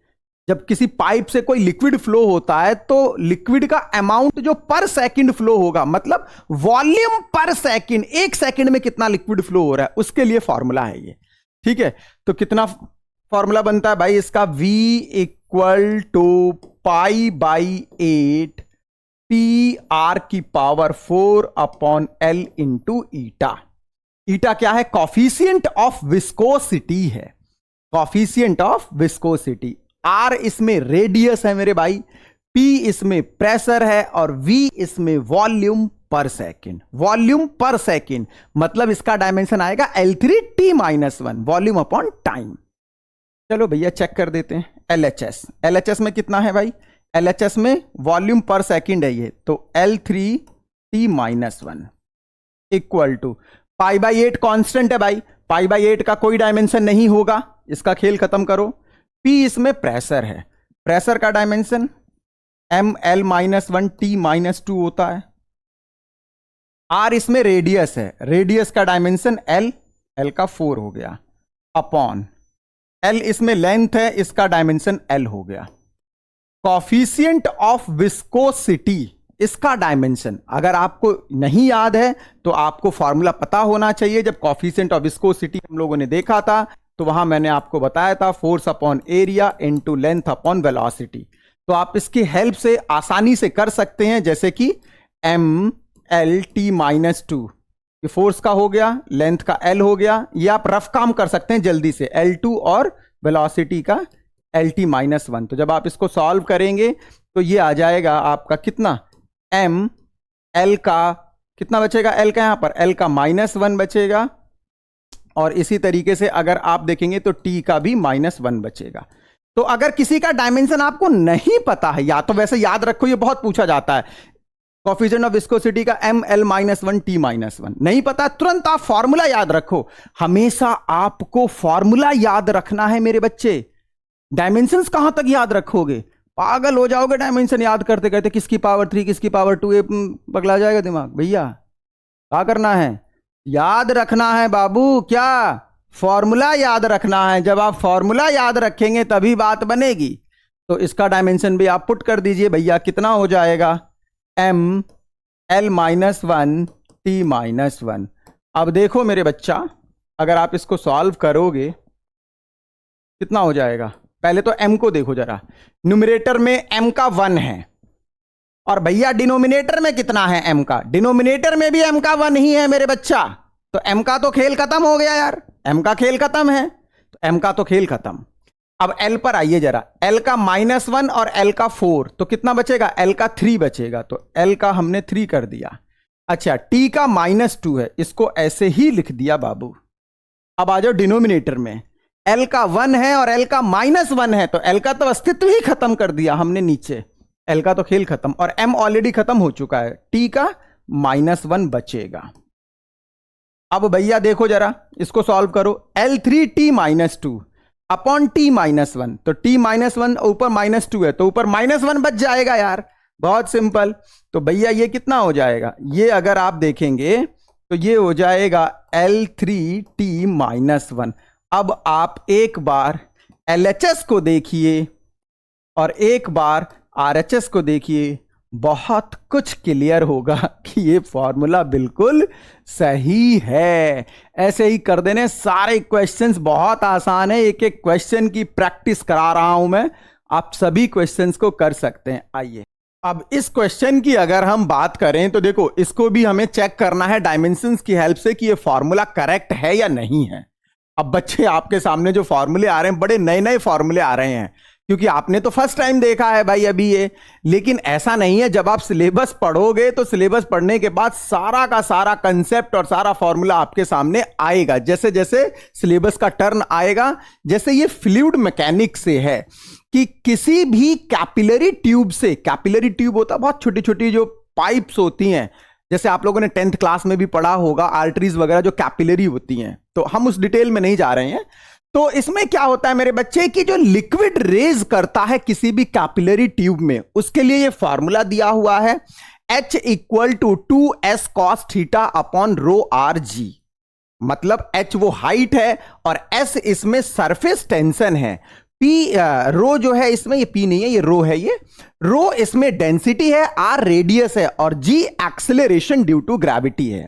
S1: जब किसी पाइप से कोई लिक्विड फ्लो होता है तो लिक्विड का अमाउंट जो पर सेकंड फ्लो होगा, मतलब वॉल्यूम पर सेकंड, 1 सेकंड में कितना लिक्विड फ्लो हो रहा है, उसके लिए फॉर्मूला है ये, ठीक है। तो कितना फॉर्मूला बनता है भाई इसका? V equal to π/8 PR⁴ upon L into eta. Eta क्या है? कॉफिशिएंट ऑफ विस्कोसिटी है, कॉफिशिएंट ऑफ विस्कोसिटी। R इसमें रेडियस है मेरे भाई, P इसमें प्रेशर है और V इसमें वॉल्यूम पर सेकेंड। वॉल्यूम पर सेकेंड मतलब इसका डायमेंशन आएगा L3T-1, वॉल्यूम अपॉन टाइम। चलो भैया चेक कर देते हैं। LHS में कितना है भाई? LHS में वॉल्यूम पर सेकेंड है ये, तो L3T-1 इक्वल टू π/8 कांस्टेंट है भाई, π/8 का कोई डायमेंशन नहीं होगा, इसका खेल खत्म करो। P इसमें प्रेशर है, प्रेशर का डायमेंशन ML-1 T-2 होता है। आर इसमें रेडियस है, रेडियस का डायमेंशन एल, एल का 4 हो गया, अपॉन एल इसमें लेंथ है, इसका डायमेंशन एल हो गया। कॉफिशिएंट ऑफ विस्कोसिटी, इसका डायमेंशन अगर आपको नहीं याद है तो आपको फॉर्मूला पता होना चाहिए। जब कॉफिशिएंट ऑफ विस्कोसिटी हम लोगों ने देखा था तो वहां मैंने आपको बताया था force upon area into length upon velocity. तो आप इसकी हेल्प से आसानी से कर सकते हैं, जैसे कि एम एल टी माइनस 2, ये फोर्स का हो गया, लेंथ का एल हो गया। ये आप रफ काम कर सकते हैं जल्दी से, L2 और वेलोसिटी का LT माइनस 1। तो जब आप इसको सॉल्व करेंगे तो ये आ जाएगा आपका कितना, एम एल का कितना बचेगा, एल का यहां पर एल का -1 बचेगा, और इसी तरीके से अगर आप देखेंगे तो टी का भी -1 बचेगा। तो अगर किसी का डायमेंशन आपको नहीं पता है, या तो वैसे याद रखो, ये बहुत पूछा जाता है, कॉफिशिएंट ऑफ विस्कोसिटी का एम एल -1 टी -1, नहीं पता तुरंत आप फॉर्मूला याद रखो। हमेशा आपको फॉर्मूला याद रखना है मेरे बच्चे। डायमेंशंस कहां तक याद रखोगे, पागल हो जाओगे डायमेंशन याद करते करते, किसकी पावर 3 किसकी पावर 2, ये पगला जाएगा दिमाग। भैया क्या करना है, याद रखना है बाबू, क्या फॉर्मूला याद रखना है। जब आप फॉर्मूला याद रखेंगे तभी बात बनेगी। तो इसका डायमेंशन भी आप पुट कर दीजिए भैया, कितना हो जाएगा, एम एल -1 टी -1। अब देखो मेरे बच्चा, अगर आप इसको सॉल्व करोगे कितना हो जाएगा, पहले तो m को देखो जरा, न्यूमरेटर में m का 1 है, और भैया डिनोमिनेटर में कितना है m का, डिनोमिनेटर में भी m का 1 ही है मेरे बच्चा। तो m का तो खेल खत्म हो गया यार, m का खेल खत्म है, तो m का तो खेल खत्म। अब l पर आइए जरा, l का -1 और l का 4, तो कितना बचेगा, l का 3 बचेगा, तो l का हमने 3 कर दिया। अच्छा, t का -2 है, इसको ऐसे ही लिख दिया बाबू। अब आ जाओ डिनोमिनेटर में, l का 1 है और l का -1 है, तो l का तो अस्तित्व ही खत्म कर दिया हमने नीचे, l का तो खेल खत्म, और m ऑलरेडी खत्म हो चुका है, t का -1 बचेगा। अब भैया देखो जरा, इसको सॉल्व करो, L3t -2 अपॉन t -1, तो t -1 ऊपर -2 है, तो ऊपर -1 बच जाएगा यार, बहुत सिंपल। तो भैया ये कितना हो जाएगा, ये अगर आप देखेंगे तो ये हो जाएगा L3t -1। अब आप एक बार LHS को देखिए और एक बार RHS को देखिए, बहुत कुछ क्लियर होगा कि ये फॉर्मूला बिल्कुल सही है। ऐसे ही कर देने सारे क्वेश्चंस, बहुत आसान है, एक एक क्वेश्चन की प्रैक्टिस करा रहा हूं मैं, आप सभी क्वेश्चंस को कर सकते हैं। आइए अब इस क्वेश्चन की अगर हम बात करें तो देखो, इसको भी हमें चेक करना है डायमेंशंस की हेल्प से कि ये फॉर्मूला करेक्ट है या नहीं है। अब बच्चे आपके सामने जो फॉर्मूले आ रहे हैं, बड़े नए नए फॉर्मूले आ रहे हैं, क्योंकि आपने तो फर्स्ट टाइम देखा है भाई अभी ये। लेकिन ऐसा नहीं है, जब आप सिलेबस पढ़ोगे तो सिलेबस पढ़ने के बाद सारा का सारा कंसेप्ट और सारा फॉर्मूला आपके सामने आएगा। जैसे जैसे सिलेबस का टर्न आएगा, जैसे ये फ्लूइड मैकेनिक्स से है कि किसी भी कैपिलरी ट्यूब से, कैपिलरी ट्यूब होता है बहुत छोटी छोटी जो पाइप्स होती हैं, जैसे आप लोगों ने 10th क्लास में भी पढ़ा होगा, आर्टरीज वगैरह जो कैपिलरी होती हैं, तो हम उस डिटेल में नहीं जा रहे हैं। तो इसमें क्या होता है मेरे बच्चे कि जो लिक्विड रेज करता है किसी भी कैपिलरी ट्यूब में, उसके लिए ये फॉर्मूला दिया हुआ है, H = 2s cos theta upon rho R जी। मतलब H वो हाइट है और S इसमें सरफेस टेंशन है, P रो जो है इसमें, ये P नहीं है, ये रो है, ये रो इसमें डेंसिटी है, R रेडियस है और G acceleration due to gravity है।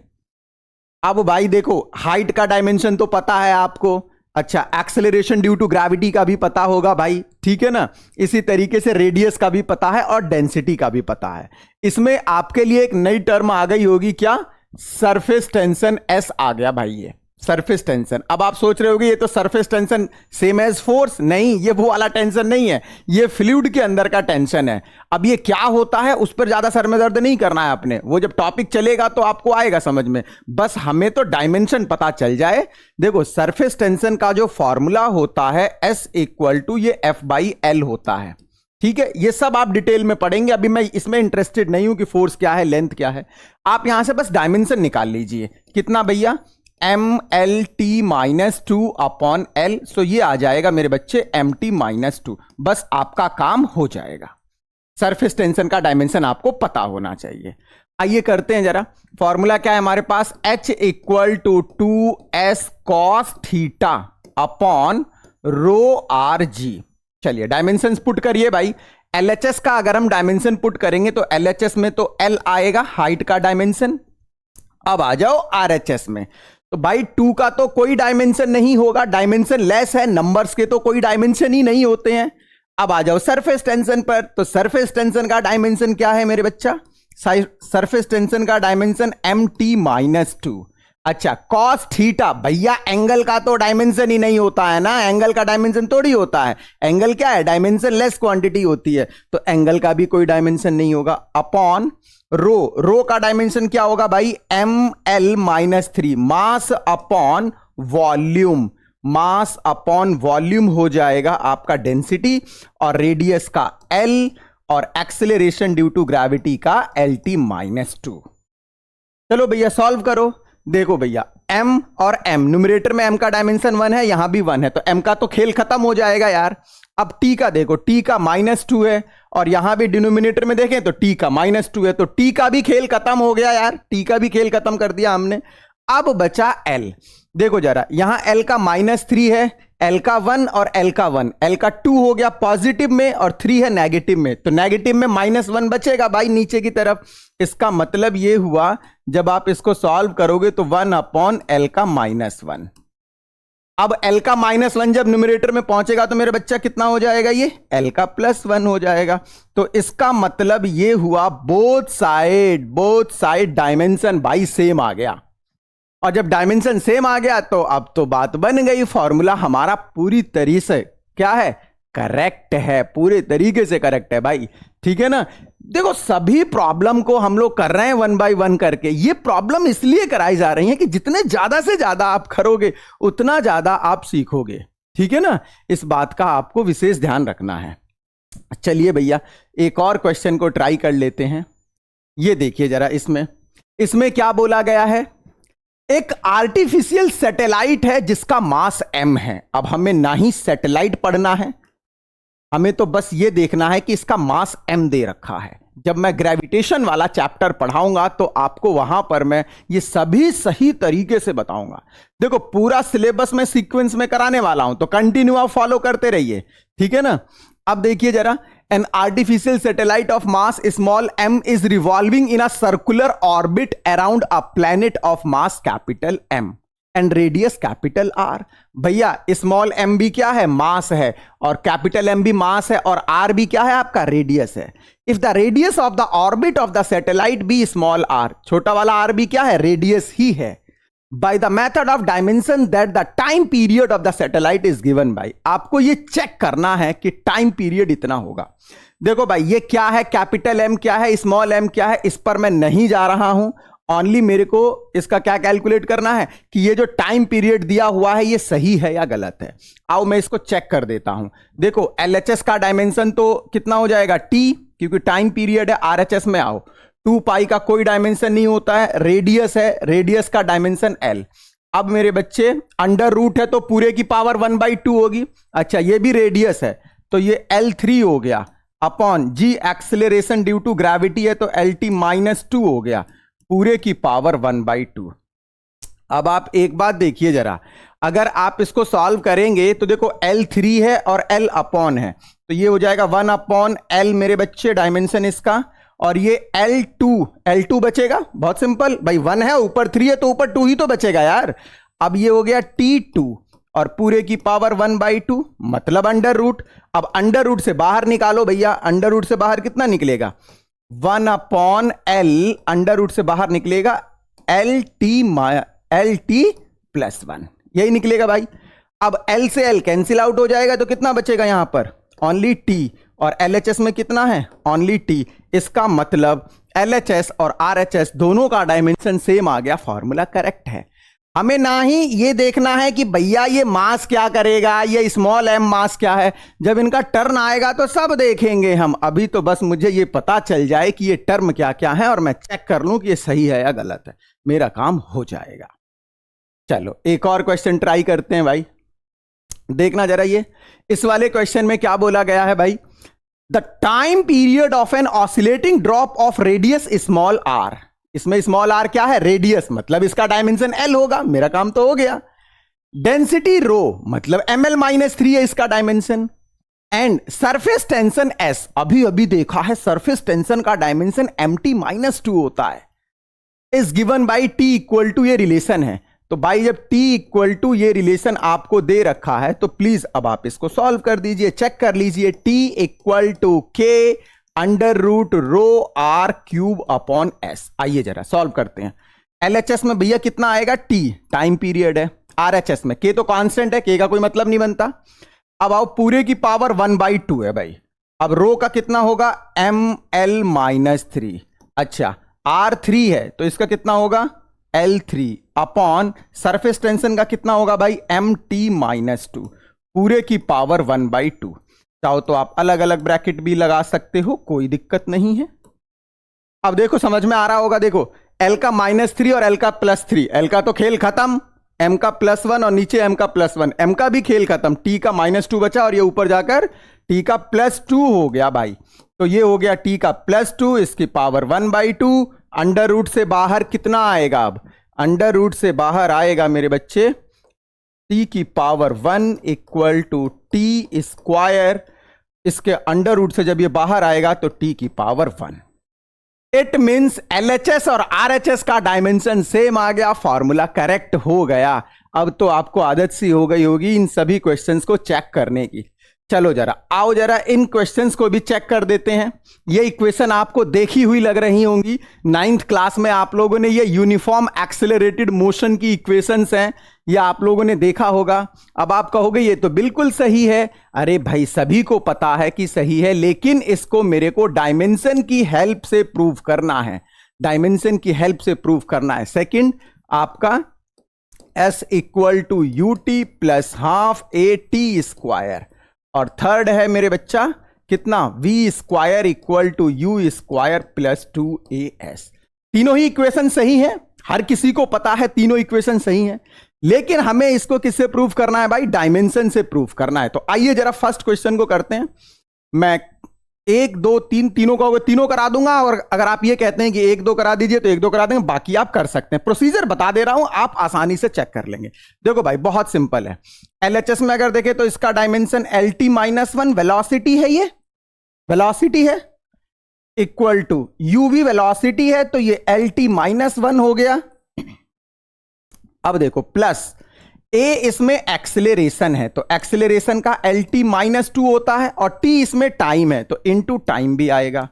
S1: अब भाई देखो, हाइट का डायमेंशन तो पता है आपको, अच्छा एक्सेलरेशन ड्यू टू ग्रेविटी का भी पता होगा भाई, ठीक है ना। इसी तरीके से रेडियस का भी पता है और डेंसिटी का भी पता है। इसमें आपके लिए एक नई टर्म आ गई होगी, क्या, सरफेस टेंशन S आ गया भाई, ये सरफेस टेंशन। अब आप सोच रहे होगे ये तो surface tension same as force, नहीं, ये वो वाला टेंशन नहीं है, ये फ्लूइड के अंदर का टेंशन है। अब ये क्या होता है उस पर ज्यादा सर में दर्द नहीं करना है आपने, वो जब टॉपिक चलेगा तो आपको आएगा समझ में, बस हमें तो डायमेंशन पता चल जाए। देखो, सरफेस टेंशन का जो फॉर्मूला होता है S = ये F/L होता है, ठीक है। ये सब आप डिटेल में पढ़ेंगे, अभी मैं इसमें इंटरेस्टेड नहीं हूं कि फोर्स क्या है, लेंथ क्या है। आप यहां से बस डायमेंशन निकाल लीजिए, कितना भैया, MLT -2 अपॉन L, सो ये आ जाएगा मेरे बच्चे MT -2, बस आपका काम हो जाएगा। सरफेस टेंशन का डायमेंशन आपको पता होना चाहिए। आइए करते हैं जरा, फॉर्मूला क्या है हमारे पास, H equal to 2s cos theta upon rho R G. चलिए डायमेंशन पुट करिए भाई। LHS का अगर हम डायमेंशन पुट करेंगे तो LHS में तो L आएगा, हाइट का डायमेंशन। अब आ जाओ RHS में, तो भाई 2 का तो कोई डायमेंशन नहीं होगा, डायमेंशन लेस है, नंबर्स के तो कोई डायमेंशन ही नहीं होते हैं। अब आ जाओ सरफेस टेंशन पर, तो सरफेस टेंशन का डायमेंशन क्या है मेरे बच्चा, सरफेस टेंशन का डायमेंशन mt-2। अच्छा कॉस थीटा, भैया एंगल का तो डायमेंशन ही नहीं होता है ना, एंगल का डायमेंशन थोड़ी होता है, एंगल क्या है, डायमेंशन लेस क्वांटिटी होती है, तो एंगल का भी कोई डायमेंशन नहीं होगा। अपॉन रो का डायमेंशन क्या होगा भाई, ml-3, mass upon volume, mass upon volume हो जाएगा आपका डेंसिटी, और रेडियस का L, और एक्सेलरेशन ड्यू टू ग्रेविटी का LT-2। चलो भैया सॉल्व करो। देखो भैया m और m, न्यूमरेटर में m का डायमेंशन 1 है, यहां भी 1 है, तो m का तो खेल खत्म हो जाएगा यार। अब t का देखो, t का -2 है, और यहां भी डिनोमिनेटर में देखें तो t का -2 है, तो t का भी खेल खत्म हो गया यार, t का भी खेल खत्म कर दिया हमने। अब बचा l, देखो जरा, यहां l का -3 है, l का 1 और l का 1, l का 2 हो गया पॉजिटिव में और 3 है नेगेटिव में, तो नेगेटिव में -1 बचेगा भाई नीचे की तरफ। इसका मतलब ये हुआ जब आप इसको सॉल्व करोगे तो 1/l का -1। अब l का -1 जब न्यूमरेटर में पहुंचेगा तो मेरा बच्चा कितना हो जाएगा, ये l का +1 हो जाएगा। तो इसका मतलब ये हुआ बोथ साइड डायमेंशन भाई सेम आ गया, और जब डायमेंशन सेम आ गया तो अब तो बात बन गई, फॉर्मूला हमारा पूरी तरीके से क्या है, करेक्ट है, पूरे तरीके से करेक्ट है भाई, ठीक है ना। देखो सभी प्रॉब्लम को हम लोग कर रहे हैं 1 बाय 1 करके, ये प्रॉब्लम इसलिए कराई जा रही है कि जितने ज्यादा से ज्यादा आप करोगे उतना ज्यादा आप सीखोगे, ठीक है ना, इस बात का आपको विशेष ध्यान रखना है। चलिए भैया एक और क्वेश्चन को ट्राई कर लेते हैं। ये देखिए जरा, इसमें क्या बोला गया है, एक आर्टिफिशियल सैटेलाइट है जिसका मास m है। अब हमें ना ही सैटेलाइट पढ़ना है, हमें तो बस ये देखना है कि इसका मास m दे रखा है। जब मैं ग्रेविटेशन वाला चैप्टर पढ़ाऊंगा तो आपको वहां पर मैं ये सभी सही तरीके से बताऊंगा। देखो पूरा सिलेबस में सीक्वेंस में कराने वाला हूं, तो कंटिन्यू आप फॉलो करते रहिए, ठीक है ना। अब देखिए जरा, an artificial satellite of mass small m is revolving in a circular orbit around a planet of mass capital M and radius capital R। भैया स्मॉल m भी क्या है, मास है, और कैपिटल M भी मास है, और R भी क्या है आपका, रेडियस है। If the radius of the orbit of the satellite be small r, छोटा वाला r भी क्या है, रेडियस ही है। By the method of dimension that the time period of the satellite is given bye, आपको ये चेक करना है कि टाइम पीरियड इतना होगा। देखो भाई ये क्या है, कैपिटल M क्या है, स्मॉल m क्या है, इस पर मैं नहीं जा रहा हूं, ओनली मेरे को इसका क्या कैलकुलेट करना है कि ये जो टाइम पीरियड दिया हुआ है ये सही है या गलत है। आओ मैं इसको चेक कर देता हूं। देखो LHS का डायमेंशन तो कितना हो जाएगा, t, क्योंकि टाइम पीरियड है। RHS में आओ, 2 पाई का कोई डायमेंशन नहीं होता है, रेडियस है, रेडियस का डायमेंशन L। अब मेरे बच्चे अंडर रूट है तो पूरे की पावर 1/2 होगी। अच्छा ये भी रेडियस है तो ये L3 हो गया, upon g acceleration due to gravity है तो LT-2 हो गया, पूरे की पावर 1/2। अब आप एक बात देखिए जरा, अगर आप इसको सॉल्व करेंगे तो देखो L3 है और L अपॉन है, तो ये हो जाएगा 1/L मेरे बच्चे डायमेंशन इसका, और ये L2 बचेगा, बहुत सिंपल भाई, 1 है ऊपर 3 है तो ऊपर 2 ही तो बचेगा यार। अब ये हो गया T2 और पूरे की पावर 1/2 मतलब अंडर रूट। अब अंडर रूट से बाहर निकालो भैया, अंडर रूट से बाहर कितना निकलेगा, 1/L, अंडर रूट से बाहर निकलेगा LT+1, यही निकलेगा भाई। अब L से L कैंसिल आउट हो जाएगा तो कितना बचेगा यहां पर, ओनली T, और LHS में कितना है, ओनली T। इसका मतलब LHS और RHS दोनों का डायमेंशन सेम आ गया, फॉर्मूला करेक्ट है। हमें ना ही ये देखना है कि भैया ये मास क्या करेगा, ये स्मॉल m मास क्या है, जब इनका टर्न आएगा तो सब देखेंगे हम। अभी तो बस मुझे ये पता चल जाए कि ये टर्म क्या क्या है और मैं चेक कर लूं कि ये सही है या गलत है, मेरा काम हो जाएगा। चलो एक और क्वेश्चन ट्राई करते हैं भाई, देखना जरा ये, इस वाले क्वेश्चन में क्या बोला गया है भाई, the time period of an oscillating drop of radius small R. इसमें स्मॉल आर क्या है? रेडियस, मतलब इसका डायमेंशन एल होगा। मेरा काम तो हो गया। डेंसिटी रो, मतलब ml-3 है इसका dimension. And surface tension S, अभी अभी देखा है सरफेस टेंशन का डायमेंशन mt-2 होता है। Is given by T equal to, ये रिलेशन है। तो भाई जब t इक्वल टू ये रिलेशन आपको दे रखा है तो प्लीज अब आप इसको सॉल्व कर दीजिए, चेक कर लीजिए। t equal to K under root rho R cube upon S. आइए जरा सॉल्व करते हैं। LHS में भैया कितना आएगा? t टाइम पीरियड है। RHS में k तो कांस्टेंट है, k का कोई मतलब नहीं बनता। अब आओ पूरे की पावर 1/2 है भाई। अब रो का कितना होगा? ml-3। अच्छा R3 है तो इसका कितना होगा? L3 अपॉन सरफेस टेंशन का कितना होगा भाई? mt-2 पूरे की पावर 1/2। चाहो तो आप अलग अलग ब्रैकेट भी लगा सकते हो, कोई दिक्कत नहीं है। अब देखो समझ में आ रहा होगा। देखो L का -3 और L का +3, L का तो खेल खत्म, M का +1 और नीचे M का +1, M का भी खेल खत्म। T का -2 बचा और ये ऊपर जाकर T का +2 हो गया भाई। तो ये हो गया T का +2, इसकी पावर 1/2। अंडर रूट से बाहर कितना आएगा? अब अंडर रूट से बाहर आएगा मेरे बच्चे T की power 1 equal to T square. इसके अंडर रूट से जब ये बाहर आएगा तो T की पावर 1। इट मीन्स LHS और RHS का डायमेंशन सेम आ गया, फॉर्मूला करेक्ट हो गया। अब तो आपको आदत सी हो गई होगी इन सभी क्वेश्चंस को चेक करने की। चलो जरा आओ जरा इन क्वेश्चंस को भी चेक कर देते हैं। ये इक्वेशन आपको देखी हुई लग रही होंगी, 9th क्लास में आप लोगों ने ये यूनिफॉर्म एक्सेलरेटेड मोशन की इक्वेशंस हैं, ये आप लोगों ने देखा होगा। अब आप कहोगे ये तो बिल्कुल सही है। अरे भाई सभी को पता है कि सही है, लेकिन इसको मेरे को डायमेंशन की हेल्प से प्रूव करना है। डायमेंशन की हेल्प से प्रूव करना है। सेकंड आपका S equal to UT plus half AT square, और थर्ड है मेरे बच्चा कितना? V square equal to U square plus 2AS। तीनों ही इक्वेशन सही है, हर किसी को पता है तीनों इक्वेशन सही है, लेकिन हमें इसको किससे प्रूव करना है भाई? डायमेंशन से प्रूव करना है। तो आइए जरा फर्स्ट क्वेश्चन को करते हैं। मैं 1 2 3 तीनों का तीनों करा दूंगा, और अगर आप ये कहते हैं कि 1 2 करा दीजिए तो 1 2 करा देंगे, बाकी आप कर सकते हैं। प्रोसीजर बता दे रहा हूं, आप आसानी से चेक कर लेंगे। देखो भाई बहुत सिंपल है। LHS में अगर देखें तो इसका डायमेंशन LT-1 वेलोसिटी है, ये वेलोसिटी है, इक्वल टू UV वेलोसिटी है, तो ये LT-1 हो गया। अब देखो प्लस A इसमें एक्सेलरेशन है, तो एक्सेलरेशन का LT-2 होता है, और T इसमें टाइम है तो इनटू टाइम भी आएगा।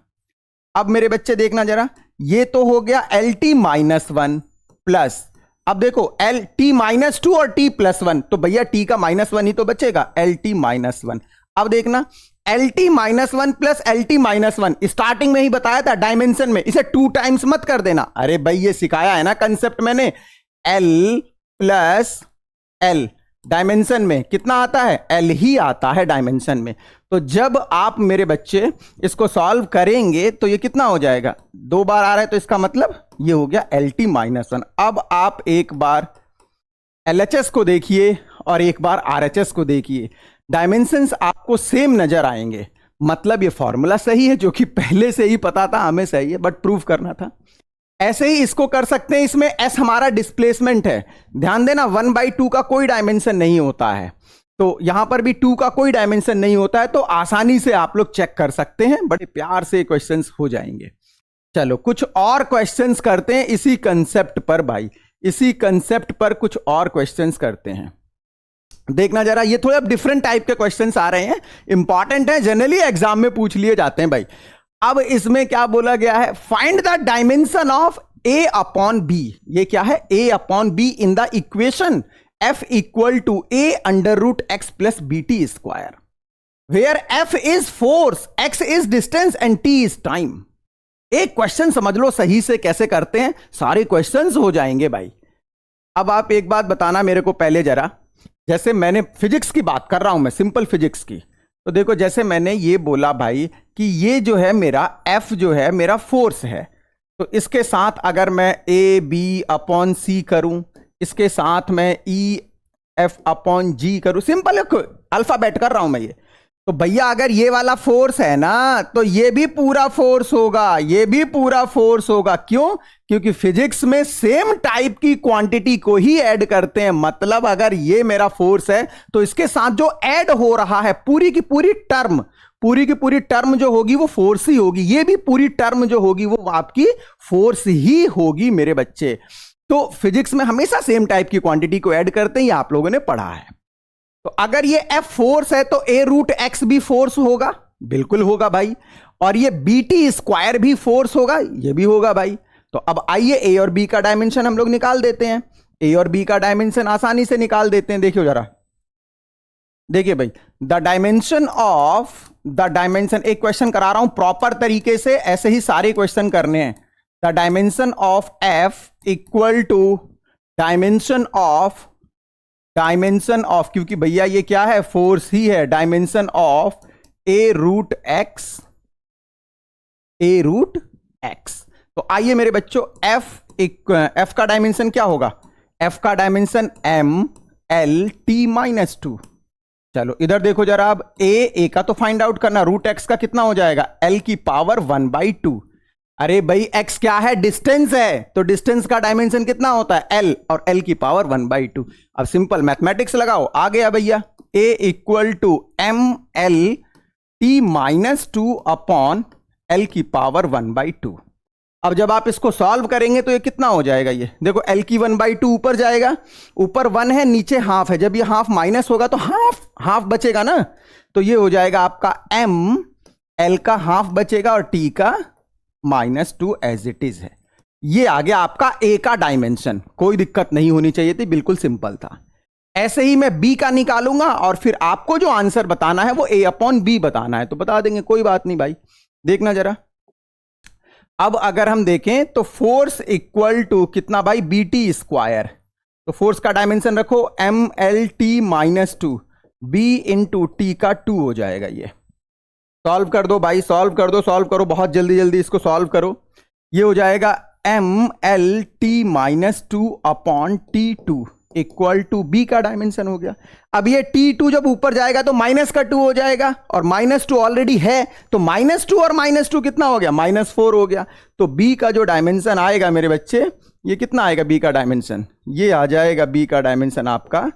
S1: अब मेरे बच्चे देखना जरा, ये तो हो गया LT-1 प्लस, अब देखो LT-2 और T+1, तो भैया T का -1 ही तो बचेगा, LT-1। अब देखना LT-1 प्लस LT-1, स्टार्टिंग में ही बताया था डायमेंशन में, इसे 2 टाइम्स मत कर देना। अरे भाई ये सिखाया है ना कंसेप्ट मैंने, L प्लस L डायमेंशन में कितना आता है? L ही आता है डायमेंशन में। तो जब आप मेरे बच्चे इसको सॉल्व करेंगे तो ये कितना हो जाएगा? 2 बार आ रहा है तो इसका मतलब ये हो गया LT-1। अब आप एक बार LHS को देखिए और एक बार RHS को देखिए, डायमेंशंस आपको सेम नजर आएंगे, मतलब ये फॉर्मूला सही है, जो कि पहले से ही पता था हमें सही है, बट प्रूफ करना था। ऐसे ही इसको कर सकते हैं, इसमें S हमारा डिस्प्लेसमेंट है, ध्यान देना 1/2 का कोई डायमेंशन नहीं होता है, तो यहां पर भी 2 का कोई डायमेंशन नहीं होता है, तो आसानी से आप लोग चेक कर सकते हैं, बड़े प्यार से क्वेश्चंस हो जाएंगे। चलो कुछ और क्वेश्चंस करते हैं इसी कंसेप्ट पर भाई, इसी कंसेप्ट पर कुछ और क्वेश्चंस करते हैं। देखना जरा, ये थोड़े डिफरेंट टाइप के क्वेश्चंस आ रहे हैं, इंपॉर्टेंट है, जनरली एग्जाम में पूछ लिए जाते हैं भाई। अब इसमें क्या बोला गया है? Find the dimension of A upon B। ये क्या है? A upon B in the equation F equal to A under root X plus BT square, where F is force, X is distance and T is time. एक question समझ लो सही से कैसे करते हैं, सारे क्वेश्चंस हो जाएंगे भाई। अब आप एक बात बताना मेरे को पहले जरा, जैसे मैंने फिजिक्स की बात कर रहा हूं मैं, सिंपल फिजिक्स की, तो देखो जैसे मैंने ये बोला भाई कि ये जो है मेरा F जो है मेरा फोर्स है, तो इसके साथ अगर मैं AB अपॉन C करूं, इसके साथ मैं EF अपॉन G करूं, सिंपल अल्फाबेट कर रहा हूं मैं ये, तो भैया अगर ये वाला फोर्स है ना तो ये भी पूरा फोर्स होगा, ये भी पूरा फोर्स होगा। क्यों? क्योंकि फिजिक्स में सेम टाइप की क्वांटिटी को ही ऐड करते हैं। मतलब अगर ये मेरा फोर्स है तो इसके साथ जो ऐड हो रहा है पूरी की पूरी टर्म जो होगी वो फोर्स ही होगी। ये भी पूरी टर्म जो होगी वो आपकी फोर्स ही होगी मेरे बच्चे। तो फिजिक्स में हमेशा सेम टाइप की क्वांटिटी को ऐड करते हैं, ये आप लोगों ने पढ़ा है। तो अगर ये F फोर्स है तो A रूट एक्स भी फोर्स होगा, बिल्कुल होगा भाई। और ये BT स्क्वायर भी फोर्स होगा, ये भी होगा भाई। तो अब आइए A और B का डायमेंशन हम लोग निकाल देते हैं। A और B का डायमेंशन आसानी से निकाल देते हैं। देखियो जरा, देखिए भाई, द डायमेंशन, एक क्वेश्चन करा रहा हूं प्रॉपर तरीके से, ऐसे ही सारे क्वेश्चन करने हैं। The dimension of F equal to dimension of, क्योंकि भैया ये क्या है, फोर्स ही है, dimension of A root X. तो आइए मेरे बच्चों, F का डायमेंशन क्या होगा? F का डायमेंशन MLT-2। चलो इधर देखो जरा, अब A का तो फाइंड आउट करना, रूट एक्स का कितना हो जाएगा? L की पावर 1/2। अरे भाई x क्या है? डिस्टेंस है, तो डिस्टेंस का डायमेंशन कितना होता है? L, और L की पावर 1/2। अब सिंपल मैथमेटिक्स लगाओ, आ गया भैया। A equal to MLT-2 upon L की पावर 1/2। अब जब आप इसको सॉल्व करेंगे तो ये कितना हो जाएगा? ये देखो, L की 1/2 ऊपर जाएगा, ऊपर 1 है, नीचे हाफ है। जब ये हाफ माइनस होगा तो हाफ बचेगा ना, तो ये हो जाएगा आपका M, L का हाफ बचेगा और T का -2 एज इट इज है। ये आ गया आपका A का डायमेंशन। कोई दिक्कत नहीं होनी चाहिए थी, बिल्कुल सिंपल था। ऐसे ही मैं B का निकालूंगा और फिर आपको जो आंसर बताना है वो A/B बताना है, तो बता देंगे, कोई बात नहीं भाई। देखना जरा, अब अगर हम देखें तो फोर्स इक्वल टू कितना भाई? BT square. तो फोर्स का डायमेंशन रखो MLT-2, B इंटू T का 2 हो जाएगा। ये सॉल्व कर दो भाई, सॉल्व करो बहुत जल्दी जल्दी इसको सॉल्व करो। ये हो जाएगा MLT-2 upon T2 equal to B का डायमेंशन हो गया। अब ये T2 जब ऊपर जाएगा तो माइनस का 2 हो जाएगा, और -2 ऑलरेडी है, तो -2 और -2 कितना हो गया? -4 हो गया। तो B का जो डायमेंशन आएगा मेरे बच्चे, ये कितना आएगा B का डायमेंशन? ये आ जाएगा B का डायमेंशन आपका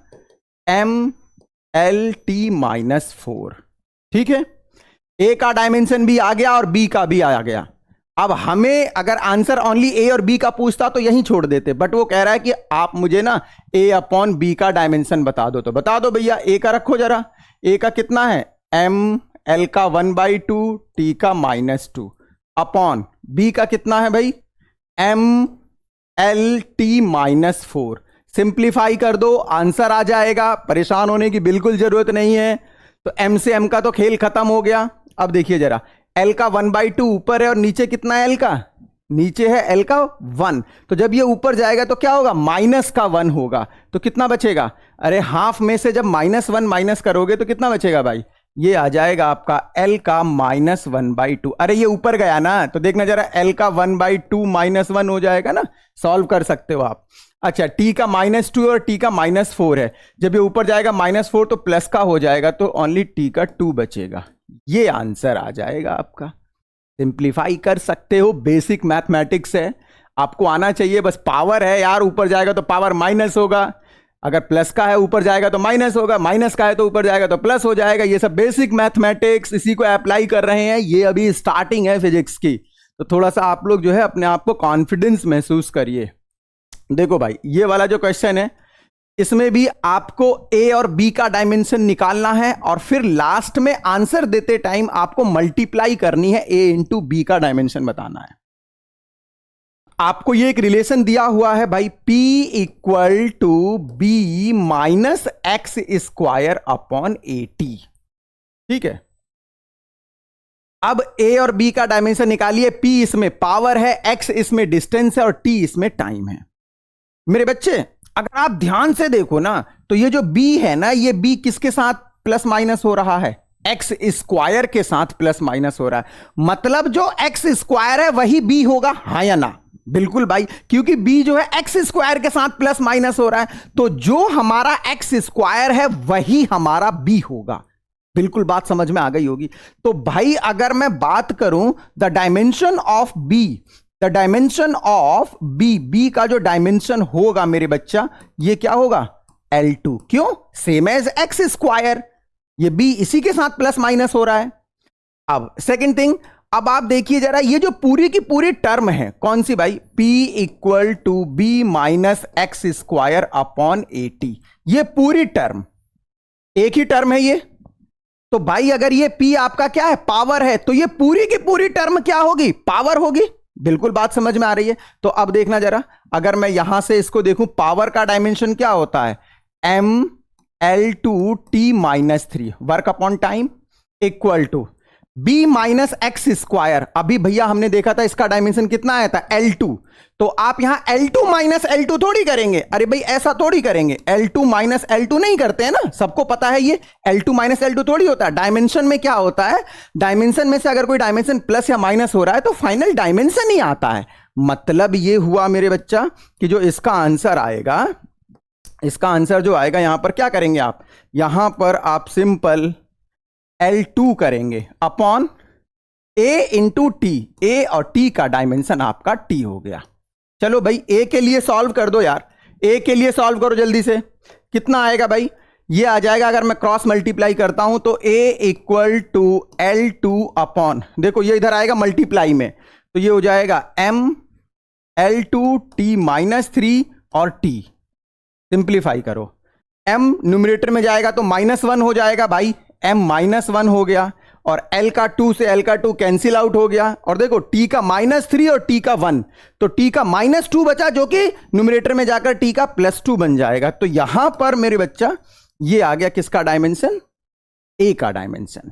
S1: MLT-4। ठीक है, A का डायमेंशन भी आ गया और B का भी आ गया। अब हमें अगर आंसर ओनली A और B का पूछता तो यहीं छोड़ देते, बट वो कह रहा है कि आप मुझे ना A/B का डायमेंशन बता दो। तो बता दो भैया, A का रखो जरा। A का कितना है? ML का 1/2, T का -2 अपॉन B का कितना है भाई? MLT-4। सिंप्लीफाई कर दो, आंसर आ जाएगा, परेशान होने की बिल्कुल जरूरत नहीं है। तो M से M का तो खेल खत्म हो गया। अब देखिए जरा, L का 1/2 ऊपर है और नीचे कितना है? L का नीचे है L का 1। तो जब ये ऊपर जाएगा तो क्या होगा? -1 होगा। तो कितना बचेगा? अरे हाफ में से जब -1 माइनस करोगे तो कितना बचेगा भाई? ये आ जाएगा आपका L का -1/2। अरे ये ऊपर गया ना, तो देखना जरा, L का 1/2 -1 हो जाएगा ना, सॉल्व कर सकते हो आप। अच्छा, T का -2 और T का -4 है, जब ये ऊपर जाएगा -4 तो प्लस का हो जाएगा, तो ओनली T का 2 बचेगा। ये आंसर आ जाएगा आपका। सिंप्लीफाई कर सकते हो, बेसिक मैथमेटिक्स है, आपको आना चाहिए। बस पावर है यार, ऊपर जाएगा तो पावर माइनस होगा, अगर प्लस का है ऊपर जाएगा तो माइनस होगा, माइनस का है तो ऊपर जाएगा तो प्लस हो जाएगा। ये सब बेसिक मैथमेटिक्स, इसी को अप्लाई कर रहे हैं। ये अभी स्टार्टिंग है फिजिक्स की, तो थोड़ा सा आप लोग जो है अपने आप को कॉन्फिडेंस महसूस करिए। देखो भाई, ये वाला जो क्वेश्चन है इसमें भी आपको A और B का डायमेंशन निकालना है, और फिर लास्ट में आंसर देते टाइम आपको मल्टीप्लाई करनी है, A इंटू B का डायमेंशन बताना है। आपको ये एक रिलेशन दिया हुआ है भाई, P equal to B minus X square upon AT। ठीक है, अब A और B का डायमेंशन निकालिए। P इसमें पावर है, X इसमें डिस्टेंस है और T इसमें टाइम है। मेरे बच्चे, अगर आप ध्यान से देखो ना, तो ये जो B है ना, ये B किसके साथ प्लस माइनस हो रहा है? एक्स स्क्वायर के साथ प्लस माइनस हो रहा है। मतलब जो एक्स स्क्वायर है वही B होगा, हाँ या ना? बिल्कुल भाई, क्योंकि B जो है एक्स स्क्वायर के साथ प्लस माइनस हो रहा है, तो जो हमारा एक्स स्क्वायर है वही हमारा B होगा। बिल्कुल बात समझ में आ गई होगी। तो भाई अगर मैं बात करूं the dimension of B, the dimension of B, B का जो डायमेंशन होगा मेरे बच्चा ये क्या होगा L2। क्यों? सेम एज एक्स स्क्वायर, ये बी इसी के साथ प्लस माइनस हो रहा है। अब सेकेंड थिंग, अब आप देखिए जरा ये जो पूरी की पूरी टर्म है कौन सी भाई, P equal to B minus X square upon 80, ये पूरी टर्म एक ही टर्म है ये। तो भाई अगर ये P आपका क्या है, पावर है, तो ये पूरी की पूरी टर्म क्या होगी, पावर होगी। बिल्कुल बात समझ में आ रही है। तो अब देखना जरा, अगर मैं यहां से इसको देखूं, पावर का डायमेंशन क्या होता है, mL2t minus 3 work upon time equal to B minus X square. अभी भैया हमने देखा था इसका डायमेंशन कितना आया था, L2। तो आप यहां L2 माइनस L2 थोड़ी करेंगे, अरे भाई ऐसा थोड़ी करेंगे, L2 माइनस L2 नहीं करते हैं ना, सबको पता है ये L2 माइनस L2 थोड़ी होता है। डायमेंशन में क्या होता है, डायमेंशन में से अगर कोई डायमेंशन प्लस या माइनस हो रहा है तो फाइनल डायमेंशन ही आता है। मतलब ये हुआ मेरे बच्चा कि जो इसका आंसर आएगा, इसका आंसर जो आएगा यहां पर क्या करेंगे आप, यहां पर आप सिंपल L2 करेंगे अपॉन A इंटू टी, ए और टी का डायमेंशन आपका T हो गया। चलो भाई A के लिए सॉल्व कर दो यार, A के लिए सॉल्व करो जल्दी से, कितना आएगा भाई, ये आ जाएगा अगर मैं क्रॉस मल्टीप्लाई करता हूं तो A equal to L2 upon, देखो ये इधर आएगा मल्टीप्लाई में, तो ये हो जाएगा M L2t माइनस 3 और T, सिंप्लीफाई करो, M न्यूमरेटर में जाएगा तो -1 हो जाएगा भाई, M -1 हो गया, और L का 2 से L का 2 कैंसिल आउट हो गया, और देखो T का -3 और T का 1, तो T का -2 बचा जो कि न्यूमरेटर में जाकर T का +2 बन जाएगा। तो यहां पर मेरे बच्चा ये आ गया किसका डायमेंशन, A का डायमेंशन।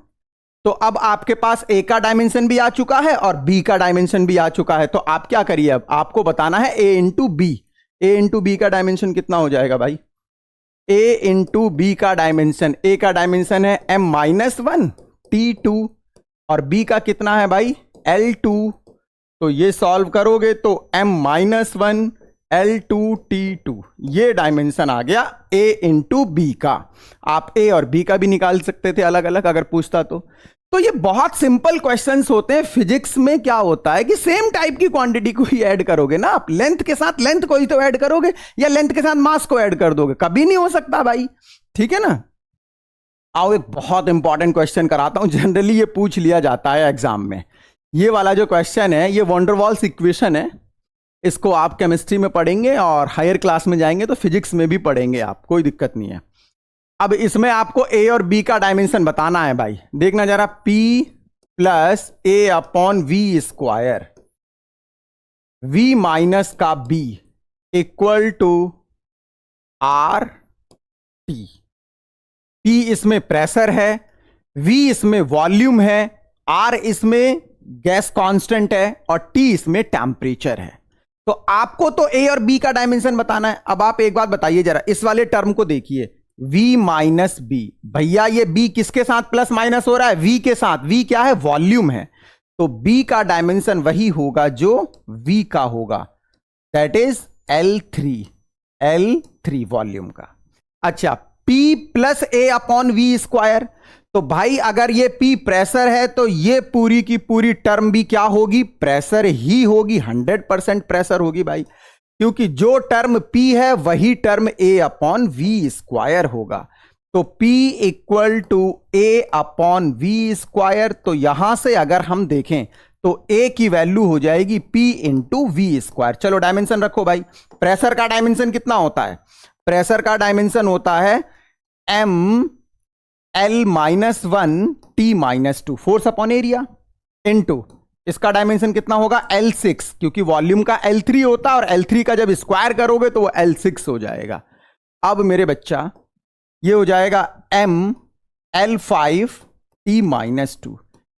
S1: तो अब आपके पास A का डायमेंशन भी आ चुका है और B का डायमेंशन भी आ चुका है। तो आप क्या करिए, अब आपको बताना है A into B, A into B का डायमेंशन कितना हो जाएगा भाई, A इंटू बी का डायमेंशन, A का डायमेंशन है M-1 T2 और B का कितना है भाई L2। तो ये सॉल्व करोगे तो M-1 L2 T2, ये डायमेंशन आ गया A इंटू बी का। आप A और B का भी निकाल सकते थे अलग अलग अगर पूछता तो ये बहुत सिंपल क्वेश्चंस होते हैं। फिजिक्स में क्या होता है कि सेम टाइप की क्वांटिटी को ही ऐड करोगे ना आप, लेंथ के साथ लेंथ को ही तो ऐड करोगे या लेंथ के साथ मास को ऐड कर दोगे, कभी नहीं हो सकता भाई, ठीक है ना। आओ एक बहुत इंपॉर्टेंट क्वेश्चन कराता हूं, जनरली ये पूछ लिया जाता है एग्जाम में। ये वाला जो क्वेश्चन है ये वॉन डेर वाल्स इक्वेशन है, इसको आप केमिस्ट्री में पढ़ेंगे और हायर क्लास में जाएंगे तो फिजिक्स में भी पढ़ेंगे आप, कोई दिक्कत नहीं है। अब इसमें आपको A और B का डायमेंशन बताना है भाई, देखना जरा, P plus A upon V square, V minus का B equal to R T। P इसमें प्रेशर है, V इसमें वॉल्यूम है, R इसमें गैस कांस्टेंट है और T इसमें टेम्परेचर है। तो आपको तो A और B का डायमेंशन बताना है। अब आप एक बात बताइए जरा, इस वाले टर्म को देखिए, V माइनस बी, भैया ये B किसके साथ प्लस माइनस हो रहा है, V के साथ। V क्या है, वॉल्यूम है, तो B का डायमेंशन वही होगा जो V का होगा, दैट इज L3 वॉल्यूम का। अच्छा, P plus A upon V square, तो भाई अगर ये P प्रेशर है तो ये पूरी की पूरी टर्म भी क्या होगी, प्रेशर ही होगी, 100% प्रेशर होगी भाई, क्योंकि जो टर्म P है वही term A upon V square होगा। तो P equal to A upon V square, तो यहां से अगर हम देखें तो A की वैल्यू हो जाएगी P इंटू वी स्क्वायर। चलो डायमेंशन रखो भाई, प्रेशर का डायमेंशन कितना होता है, प्रेशर का डायमेंशन होता है M L-1 T-2 force upon area into इसका डायमेंशन कितना होगा L6, क्योंकि वॉल्यूम का L3 होता है और L3 का जब स्क्वायर करोगे तो वो L6 हो जाएगा। अब मेरे बच्चा ये हो जाएगा M L5 T-2,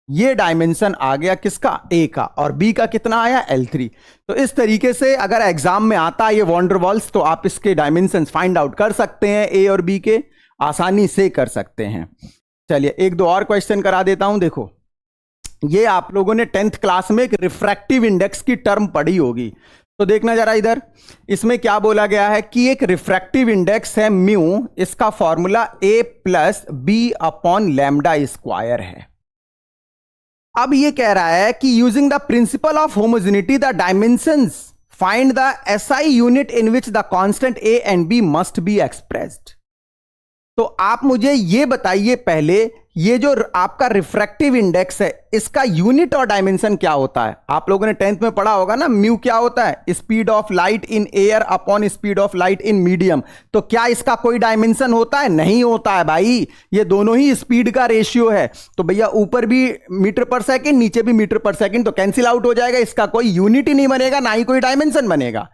S1: ये डायमेंशन आ गया किसका, A का, और B का कितना आया L3। तो इस तरीके से अगर एग्जाम में आता है ये वॉन डेर वाल्स तो आप इसके डायमेंशन फाइंड आउट कर सकते हैं, A और B के आसानी से कर सकते हैं। चलिए एक दो और क्वेश्चन करा देता हूं। देखो ये आप लोगों ने 10th क्लास में एक रिफ्रैक्टिव इंडेक्स की टर्म पढ़ी होगी, तो देखना जरा इधर, इसमें क्या बोला गया है कि एक रिफ्रैक्टिव इंडेक्स है म्यू, इसका formula a plus B upon lambda square है। अब ये कह रहा है कि using the principle of homogeneity the dimensions find the SI unit in which the constant a and b must be expressed. तो आप मुझे ये बताइए पहले, ये जो आपका रिफ्रैक्टिव इंडेक्स है इसका यूनिट और डायमेंशन क्या होता है? आप लोगों ने 10th में पढ़ा होगा ना, म्यू क्या होता है? Speed of light in air upon speed of light in medium. तो क्या इसका कोई डायमेंशन होता है? नहीं होता है भाई, ये दोनों ही स्पीड का रेशियो है। तो भैया ऊपर भी मीटर पर सेकेंड, नीचे भी मीटर पर सेकेंड, तो कैंसिल आउट हो जाएगा, इसका कोई यूनिट ही नहीं बनेगा, ना ही कोई डायमेंशन बनेगा।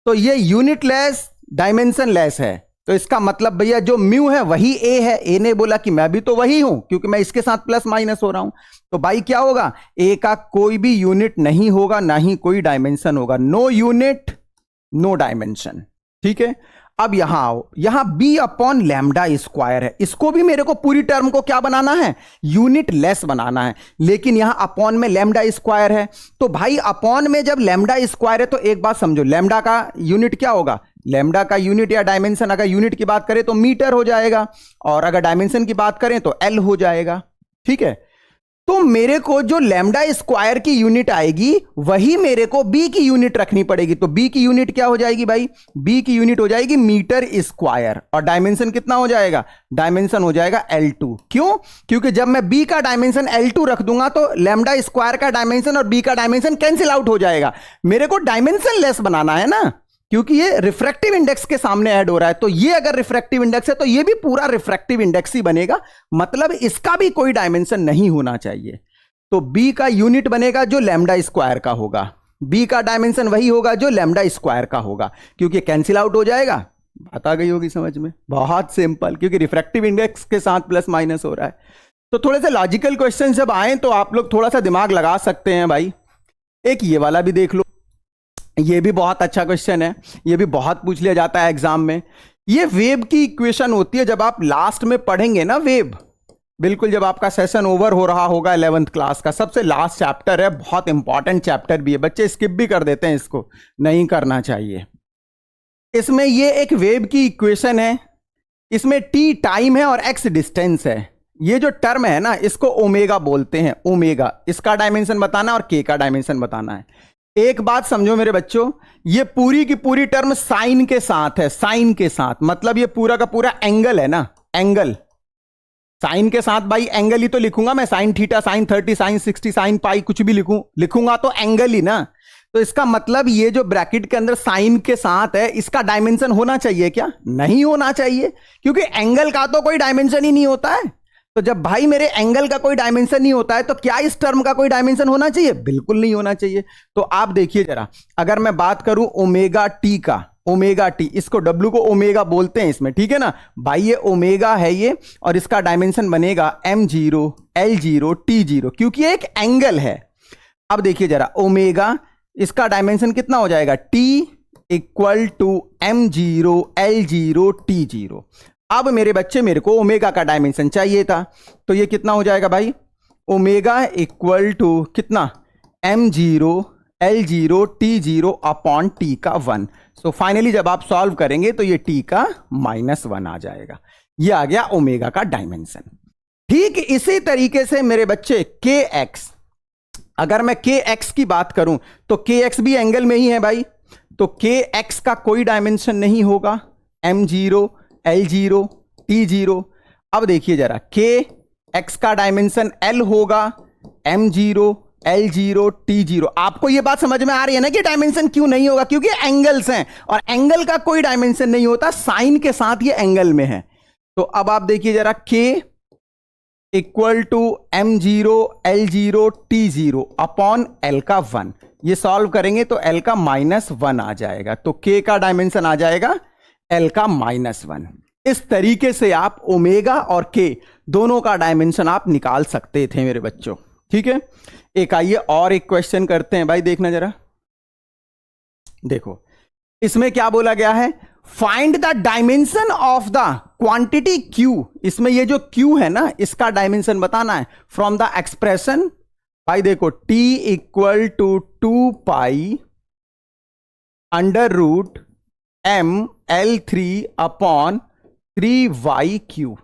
S1: तो ये यूनिट लेस डायमेंशन लेस है। तो इसका मतलब भैया जो म्यू है वही ए है। ए ने बोला कि मैं भी तो वही हूं, क्योंकि मैं इसके साथ प्लस माइनस हो रहा हूं। तो भाई क्या होगा, ए का कोई भी यूनिट नहीं होगा, ना ही कोई डायमेंशन होगा। No unit no dimension. ठीक है, अब यहां आओ, यहां बी अपॉन लैम्डा स्क्वायर है, इसको भी मेरे को पूरी टर्म को क्या बनाना है? यूनिट लेस बनाना है। लेकिन यहां अपॉन में लैम्डा स्क्वायर है, तो भाई अपॉन में जब लैम्डा स्क्वायर है तो एक बात समझो, लैम्डा का यूनिट क्या होगा? लैम्डा का यूनिट या डायमेंशन अगर यूनिट की बात करें तो मीटर हो जाएगा, और अगर डायमेंशन की बात करें तो एल हो जाएगा। ठीक है, तो मेरे को जो लैम्डा स्क्वायर की यूनिट आएगी वही मेरे को बी की यूनिट रखनी पड़ेगी। तो बी की यूनिट क्या हो जाएगी भाई? बी की यूनिट हो जाएगी मीटर स्क्वायर, और डायमेंशन कितना हो जाएगा? डायमेंशन हो जाएगा L2। क्यों? क्योंकि जब मैं बी का डायमेंशन L2 रख दूंगा तो लैम्डा स्क्वायर का डायमेंशन और बी का डायमेंशन कैंसिल आउट हो जाएगा। मेरे को डायमेंशन लेस बनाना है ना, क्योंकि ये रिफ्रैक्टिव इंडेक्स के सामने ऐड हो रहा है। तो ये अगर रिफ्रैक्टिव इंडेक्स है तो ये भी पूरा रिफ्रैक्टिव इंडेक्स ही बनेगा, मतलब इसका भी कोई डायमेंशन नहीं होना चाहिए। तो बी का यूनिट बनेगा जो लैम्डा स्क्वायर का होगा, बी का डायमेंशन वही होगा जो लैम्डा स्क्वायर का होगा, क्योंकि कैंसिल आउट हो जाएगा। बात आ गई होगी समझ में? बहुत सिंपल, क्योंकि रिफ्रैक्टिव इंडेक्स के साथ प्लस माइनस हो रहा है। तो थोड़े से लॉजिकल क्वेश्चन जब आए तो आप लोग थोड़ा सा दिमाग लगा सकते हैं भाई। एक ये वाला भी देख लो, ये भी बहुत अच्छा क्वेश्चन है, ये भी बहुत पूछ लिया जाता है एग्जाम में। ये वेव की इक्वेशन होती है, जब आप लास्ट में पढ़ेंगे ना वेव, बिल्कुल जब आपका सेशन ओवर हो रहा होगा 11th क्लास का, सबसे लास्ट चैप्टर है, बहुत इंपॉर्टेंट चैप्टर भी है। बच्चे स्किप भी कर देते हैं, इसको नहीं करना चाहिए। इसमें ये एक वेव की इक्वेशन है, इसमें टी टाइम है और एक्स डिस्टेंस है। ये जो टर्म है ना इसको ओमेगा बोलते हैं, ओमेगा। इसका डायमेंशन बताना और के का डायमेंशन बताना है। एक बात समझो मेरे बच्चों, ये पूरी की पूरी टर्म साइन के साथ है, साइन के साथ, मतलब ये पूरा का पूरा एंगल है ना, एंगल। साइन के साथ भाई एंगल ही तो लिखूंगा मैं, sine theta, sine 30, sine 60, sine pi, कुछ भी लिखूंगा तो एंगल ही ना। तो इसका मतलब ये जो ब्रैकेट के अंदर साइन के साथ है, इसका डायमेंशन होना चाहिए क्या? नहीं होना चाहिए, क्योंकि एंगल का तो कोई डायमेंशन ही नहीं होता है। तो जब भाई मेरे एंगल का कोई डायमेंशन नहीं होता है तो क्या इस टर्म का कोई डायमेंशन होना चाहिए? बिल्कुल नहीं होना चाहिए। तो आप देखिए जरा, अगर मैं बात करूं ओमेगा टी का, ओमेगा टी, इसको डब्ल्यू को ओमेगा बोलते हैं इसमें, ठीक है ना भाई, ये ओमेगा है ये, और इसका डायमेंशन बनेगा m0 L0 T0, क्योंकि एक एंगल है। अब देखिए जरा, ओमेगा इसका डायमेंशन कितना हो जाएगा? T equal to m0 L0 T0। अब मेरे बच्चे मेरे को ओमेगा का डायमेंशन चाहिए था, तो ये कितना हो जाएगा भाई? ओमेगा इक्वल टू कितना? m0 L0 T0 upon T का 1। सो फाइनली जब आप सॉल्व करेंगे तो ये टी का -1 आ जाएगा। ये आ गया ओमेगा का डायमेंशन। ठीक इसी तरीके से मेरे बच्चे kx, अगर मैं kx की बात करूं तो kx भी एंगल में ही है भाई, तो kx का कोई डायमेंशन नहीं होगा, m0 L0 T0। अब देखिए जरा, kx का डायमेंशन L होगा, m0 L0 T0। आपको यह बात समझ में आ रही है ना कि डायमेंशन क्यों नहीं होगा? क्योंकि एंगल्स हैं, और एंगल का कोई डायमेंशन नहीं होता, साइन के साथ ये एंगल में है। तो अब आप देखिए जरा, k equal to m0 L0 T0 upon L का 1, ये सॉल्व करेंगे तो L का -1 आ जाएगा, तो k का डायमेंशन आ जाएगा L का -1। इस तरीके से आप ओमेगा और k दोनों का डायमेंशन आप निकाल सकते थे मेरे बच्चों। ठीक है, एक आइए और एक क्वेश्चन करते हैं भाई, देखना जरा। देखो इसमें क्या बोला गया है, find the dimension of the quantity q। इसमें ये जो q है ना इसका डायमेंशन बताना है फ्रॉम द एक्सप्रेशन। भाई देखो t equal to 2 pi under root ML3 upon 3y3।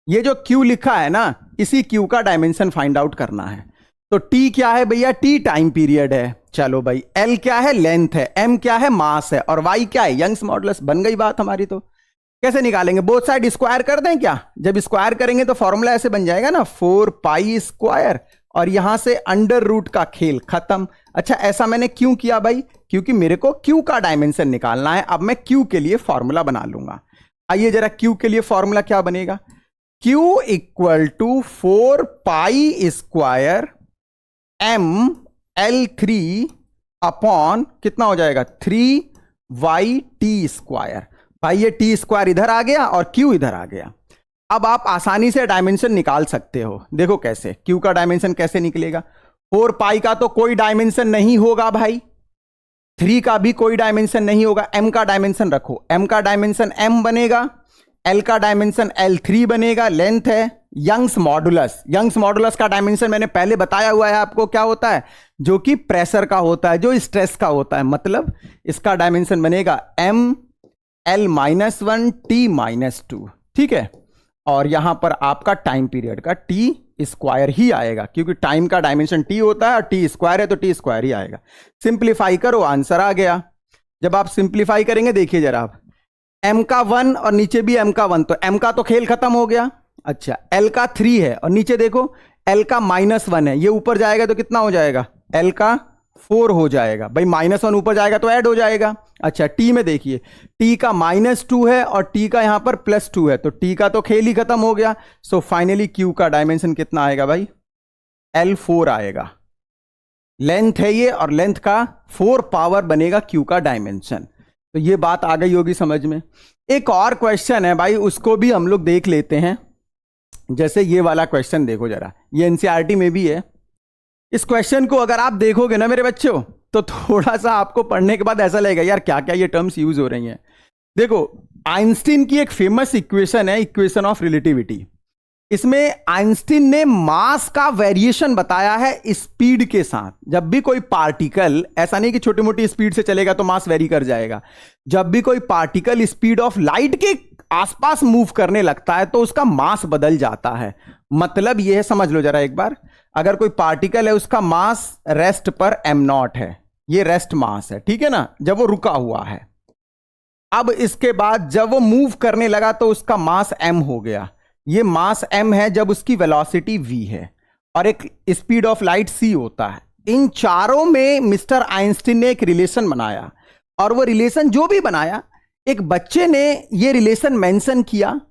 S1: ये जो Q लिखा है ना, इसी Q का डायमेंशन फाइंड आउट करना है। तो T क्या है भैया? T टाइम पीरियड है। चलो भाई, L क्या है? लेंथ है। M क्या है? मास है। और Y क्या है? Young's modulus. बन गई बात हमारी। तो कैसे निकालेंगे? बोथ साइड स्क्वायर कर दें क्या? जब स्क्वायर करेंगे तो फॉर्मूला ऐसे बन जाएगा ना, 4 पाई स्क्वायर, और यहां से अंडर रूट का खेल खत्म। अच्छा, ऐसा मैंने क्यों किया भाई? क्योंकि मेरे को Q का डायमेंशन निकालना है। अब मैं Q के लिए फॉर्मूला बना लूंगा। आइए जरा, Q के लिए फॉर्मूला क्या बनेगा? Q equal to 4 pi square ML3 upon कितना हो जाएगा? 3YT square. भाई ये टी स्क्वायर इधर आ गया और Q इधर आ गया। अब आप आसानी से डायमेंशन निकाल सकते हो। देखो कैसे, Q का डायमेंशन कैसे निकलेगा? 4 पाई का तो कोई डायमेंशन नहीं होगा भाई, 3 का भी कोई डायमेंशन नहीं होगा। M का डायमेंशन रखो, M का डायमेंशन M बनेगा, L का डायमेंशन L3 बनेगा। लेंथ है यंग्स मॉडुलस। यंग्स मॉडुलस का डायमेंशन मैंने पहले बताया हुआ है आपको, क्या होता है? जो कि प्रेशर का होता है, जो स्ट्रेस का होता है। मतलब इसका डायमेंशन बनेगा ML-1 T-2। ठीक है, और यहां पर आपका टाइम पीरियड का T स्क्वायर ही आएगा, क्योंकि टाइम का डायमेंशन T होता है और T स्क्वायर है तो T स्क्वायर ही आएगा। सिंप्लीफाई करो, आंसर आ गया। जब आप सिंप्लीफाई करेंगे, देखिए जरा आप, M का 1 और नीचे भी M का 1, तो M का तो खेल खत्म हो गया। अच्छा, L का 3 है और नीचे देखो L का -1 है, ये ऊपर जाएगा तो कितना हो जाएगा? L का 4 हो जाएगा। भाई -1 ऊपर जाएगा तो ऐड हो जाएगा। अच्छा, T में देखिए, T का -2 है और T का यहां पर +2 है, तो T का तो खेल ही खत्म हो गया। सो फाइनली Q का डायमेंशन कितना आएगा भाई? L4 आएगा। लेंथ है ये, और लेंथ का 4 पावर बनेगा Q का डायमेंशन। तो ये बात आ गई होगी समझ में। एक और क्वेश्चन है भाई, उसको भी हम लोग देख लेते हैं। जैसे ये वाला क्वेश्चन देखो जरा, ये एनसीईआरटी में भी है। इस क्वेश्चन को अगर आप देखोगे ना मेरे बच्चों, तो थोड़ा सा आपको पढ़ने के बाद ऐसा लगेगा यार क्या क्या ये टर्म्स यूज हो रही हैं। देखो, आइंस्टीन की एक फेमस इक्वेशन है, इक्वेशन ऑफ रिलेटिविटी। इसमें आइंस्टीन ने मास का वेरिएशन बताया है स्पीड के साथ। जब भी कोई पार्टिकल, ऐसा नहीं कि छोटी मोटी स्पीड से चलेगा तो मास वेरी कर जाएगा, जब भी कोई पार्टिकल स्पीड ऑफ लाइट के आसपास मूव करने लगता है तो उसका मास बदल जाता है। मतलब यह है, समझ लो जरा एक बार, अगर कोई पार्टिकल है, उसका मास रेस्ट पर m0 है, ये रेस्ट मास है, ठीक है ना, जब वो रुका हुआ है। अब इसके बाद जब वो मूव करने लगा तो उसका मास m हो गया। ये मास m है जब उसकी वेलोसिटी v है, और एक स्पीड ऑफ लाइट c होता है। इन चारों में मिस्टर आइंस्टीन ने एक रिलेशन बनाया, और वो रिलेशन जो भी बनाया, एक बच्चे ने ये रिलेशन मेंशन किया,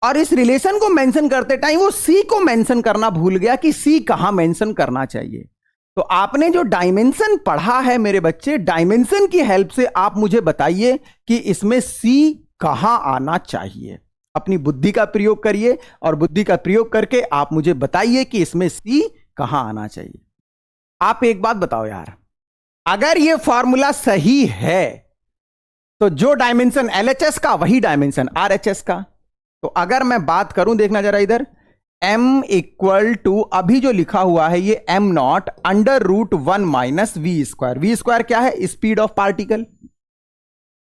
S1: और इस रिलेशन को मेंशन करते टाइम वो c को मेंशन करना भूल गया कि c कहां मेंशन करना चाहिए। तो आपने जो डायमेंशन पढ़ा है मेरे बच्चे, डायमेंशन की हेल्प से आप मुझे बताइए कि इसमें c कहां आना चाहिए। अपनी बुद्धि का प्रयोग करिए, और बुद्धि का प्रयोग करके आप मुझे बताइए कि इसमें c कहां आना चाहिए। आप एक बात बताओ यार, अगर यह फॉर्मूला सही है तो जो डायमेंशन LHS का वही डायमेंशन RHS का। तो अगर मैं बात करूं, देखना जरा इधर, m इक्वल टू, अभी जो लिखा हुआ है ये m0 √1 - v square. v square क्या है? Speed of particle.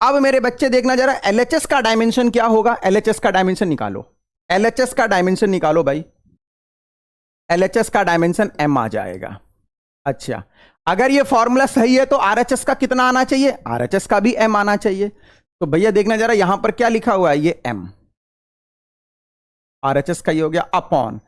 S1: अब मेरे बच्चे देखना जरा, LHS का डायमेंशन क्या होगा? LHS का डायमेंशन निकालो, LHS का डायमेंशन निकालो भाई। LHS का डायमेंशन m आ जाएगा। अच्छा, अगर ये फॉर्मूला सही है तो RHS का कितना आना चाहिए? RHS का भी m आना चाहिए। तो भैया देखना जरा, यहां पर क्या लिखा हुआ है? ये m, RHS का ही हो गया, अपॉन।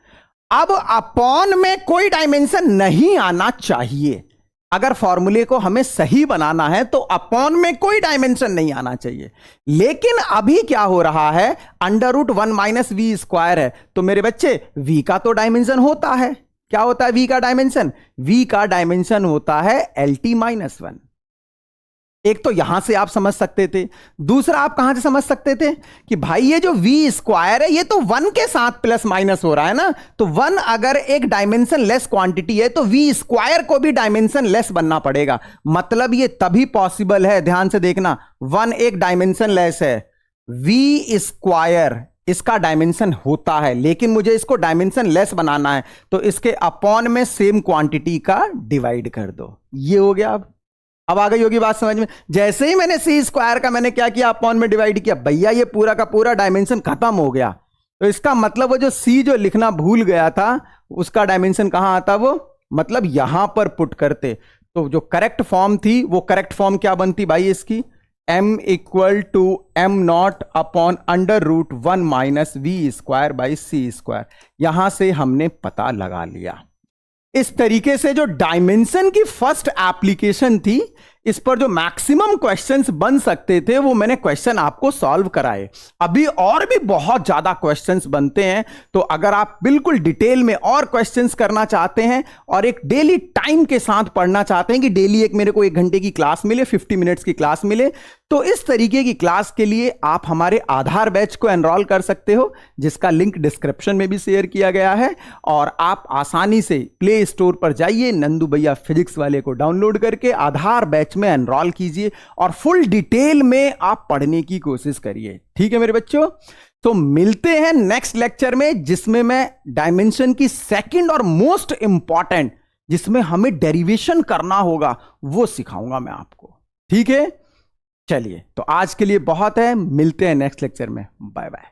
S1: अब अपॉन में कोई डायमेंशन नहीं आना चाहिए। अगर फॉर्मूले को हमें सही बनाना है तो अपॉन में कोई डायमेंशन नहीं आना चाहिए। लेकिन अभी क्या हो रहा है, √1 - v स्क्वायर है, तो मेरे बच्चे v का तो डायमेंशन होता है। क्या होता है v का डायमेंशन? v का डायमेंशन होता है LT-1। एक तो यहां से आप समझ सकते थे, दूसरा आप कहां से समझ सकते थे कि भाई ये जो v स्क्वायर है ये तो 1 के साथ प्लस माइनस हो रहा है ना, तो 1 अगर एक डायमेंशन लेस क्वांटिटी है तो v स्क्वायर को भी डायमेंशन लेस बनना पड़ेगा। मतलब ये तभी पॉसिबल है, ध्यान से देखना, 1 एक डायमेंशन लेस है, v स्क्वायर इसका डायमेंशन होता है, लेकिन मुझे इसको डायमेंशन लेस बनाना है तो इसके अपॉन में सेम क्वांटिटी का डिवाइड कर दो। ये हो गया। अब आ गई होगी बात समझ में। जैसे ही मैंने सी स्क्वायर का मैंने क्या किया, अपॉन में डिवाइड किया, भैया ये पूरा का पूरा डायमेंशन खत्म हो गया। तो इसका मतलब वो जो सी जो लिखना भूल गया था उसका डायमेंशन कहां आता, वो मतलब यहां पर पुट करते तो जो करेक्ट फॉर्म थी वो करेक्ट फॉर्म क्या बनती भाई इसकी, m equal to M naught upon under root 1 minus V square by C square. यहां से हमने पता लगा लिया। इस तरीके से जो डायमेंशन की फर्स्ट एप्लीकेशन थी, इस पर जो मैक्सिमम क्वेश्चंस बन सकते थे वो मैंने क्वेश्चन आपको सॉल्व कराए। अभी और भी बहुत ज्यादा क्वेश्चंस बनते हैं, तो अगर आप बिल्कुल डिटेल में और क्वेश्चंस करना चाहते हैं और एक डेली टाइम के साथ पढ़ना चाहते हैं कि डेली एक मेरे को 1 घंटे की क्लास मिले, 50 मिनट्स की क्लास मिले, तो इस तरीके की क्लास के लिए आप हमारे आधार बैच को एनरोल कर सकते हो, जिसका लिंक डिस्क्रिप्शन में भी शेयर किया गया है। और आप आसानी से प्ले स्टोर पर जाइए, नंदू भैया फिजिक्स वाले को डाउनलोड करके आधार बैच में एनरोल कीजिए और फुल डिटेल में आप पढ़ने की कोशिश करिए। ठीक है मेरे बच्चों, तो मिलते हैं नेक्स्ट लेक्चर में, जिसमें मैं डायमेंशन की सेकंड और मोस्ट इंपॉर्टेंट, जिसमें हमें डेरिवेशन करना होगा, वो सिखाऊंगा मैं आपको। ठीक है, चलिए तो आज के लिए बहुत है, मिलते हैं नेक्स्ट लेक्चर में, बाय बाय।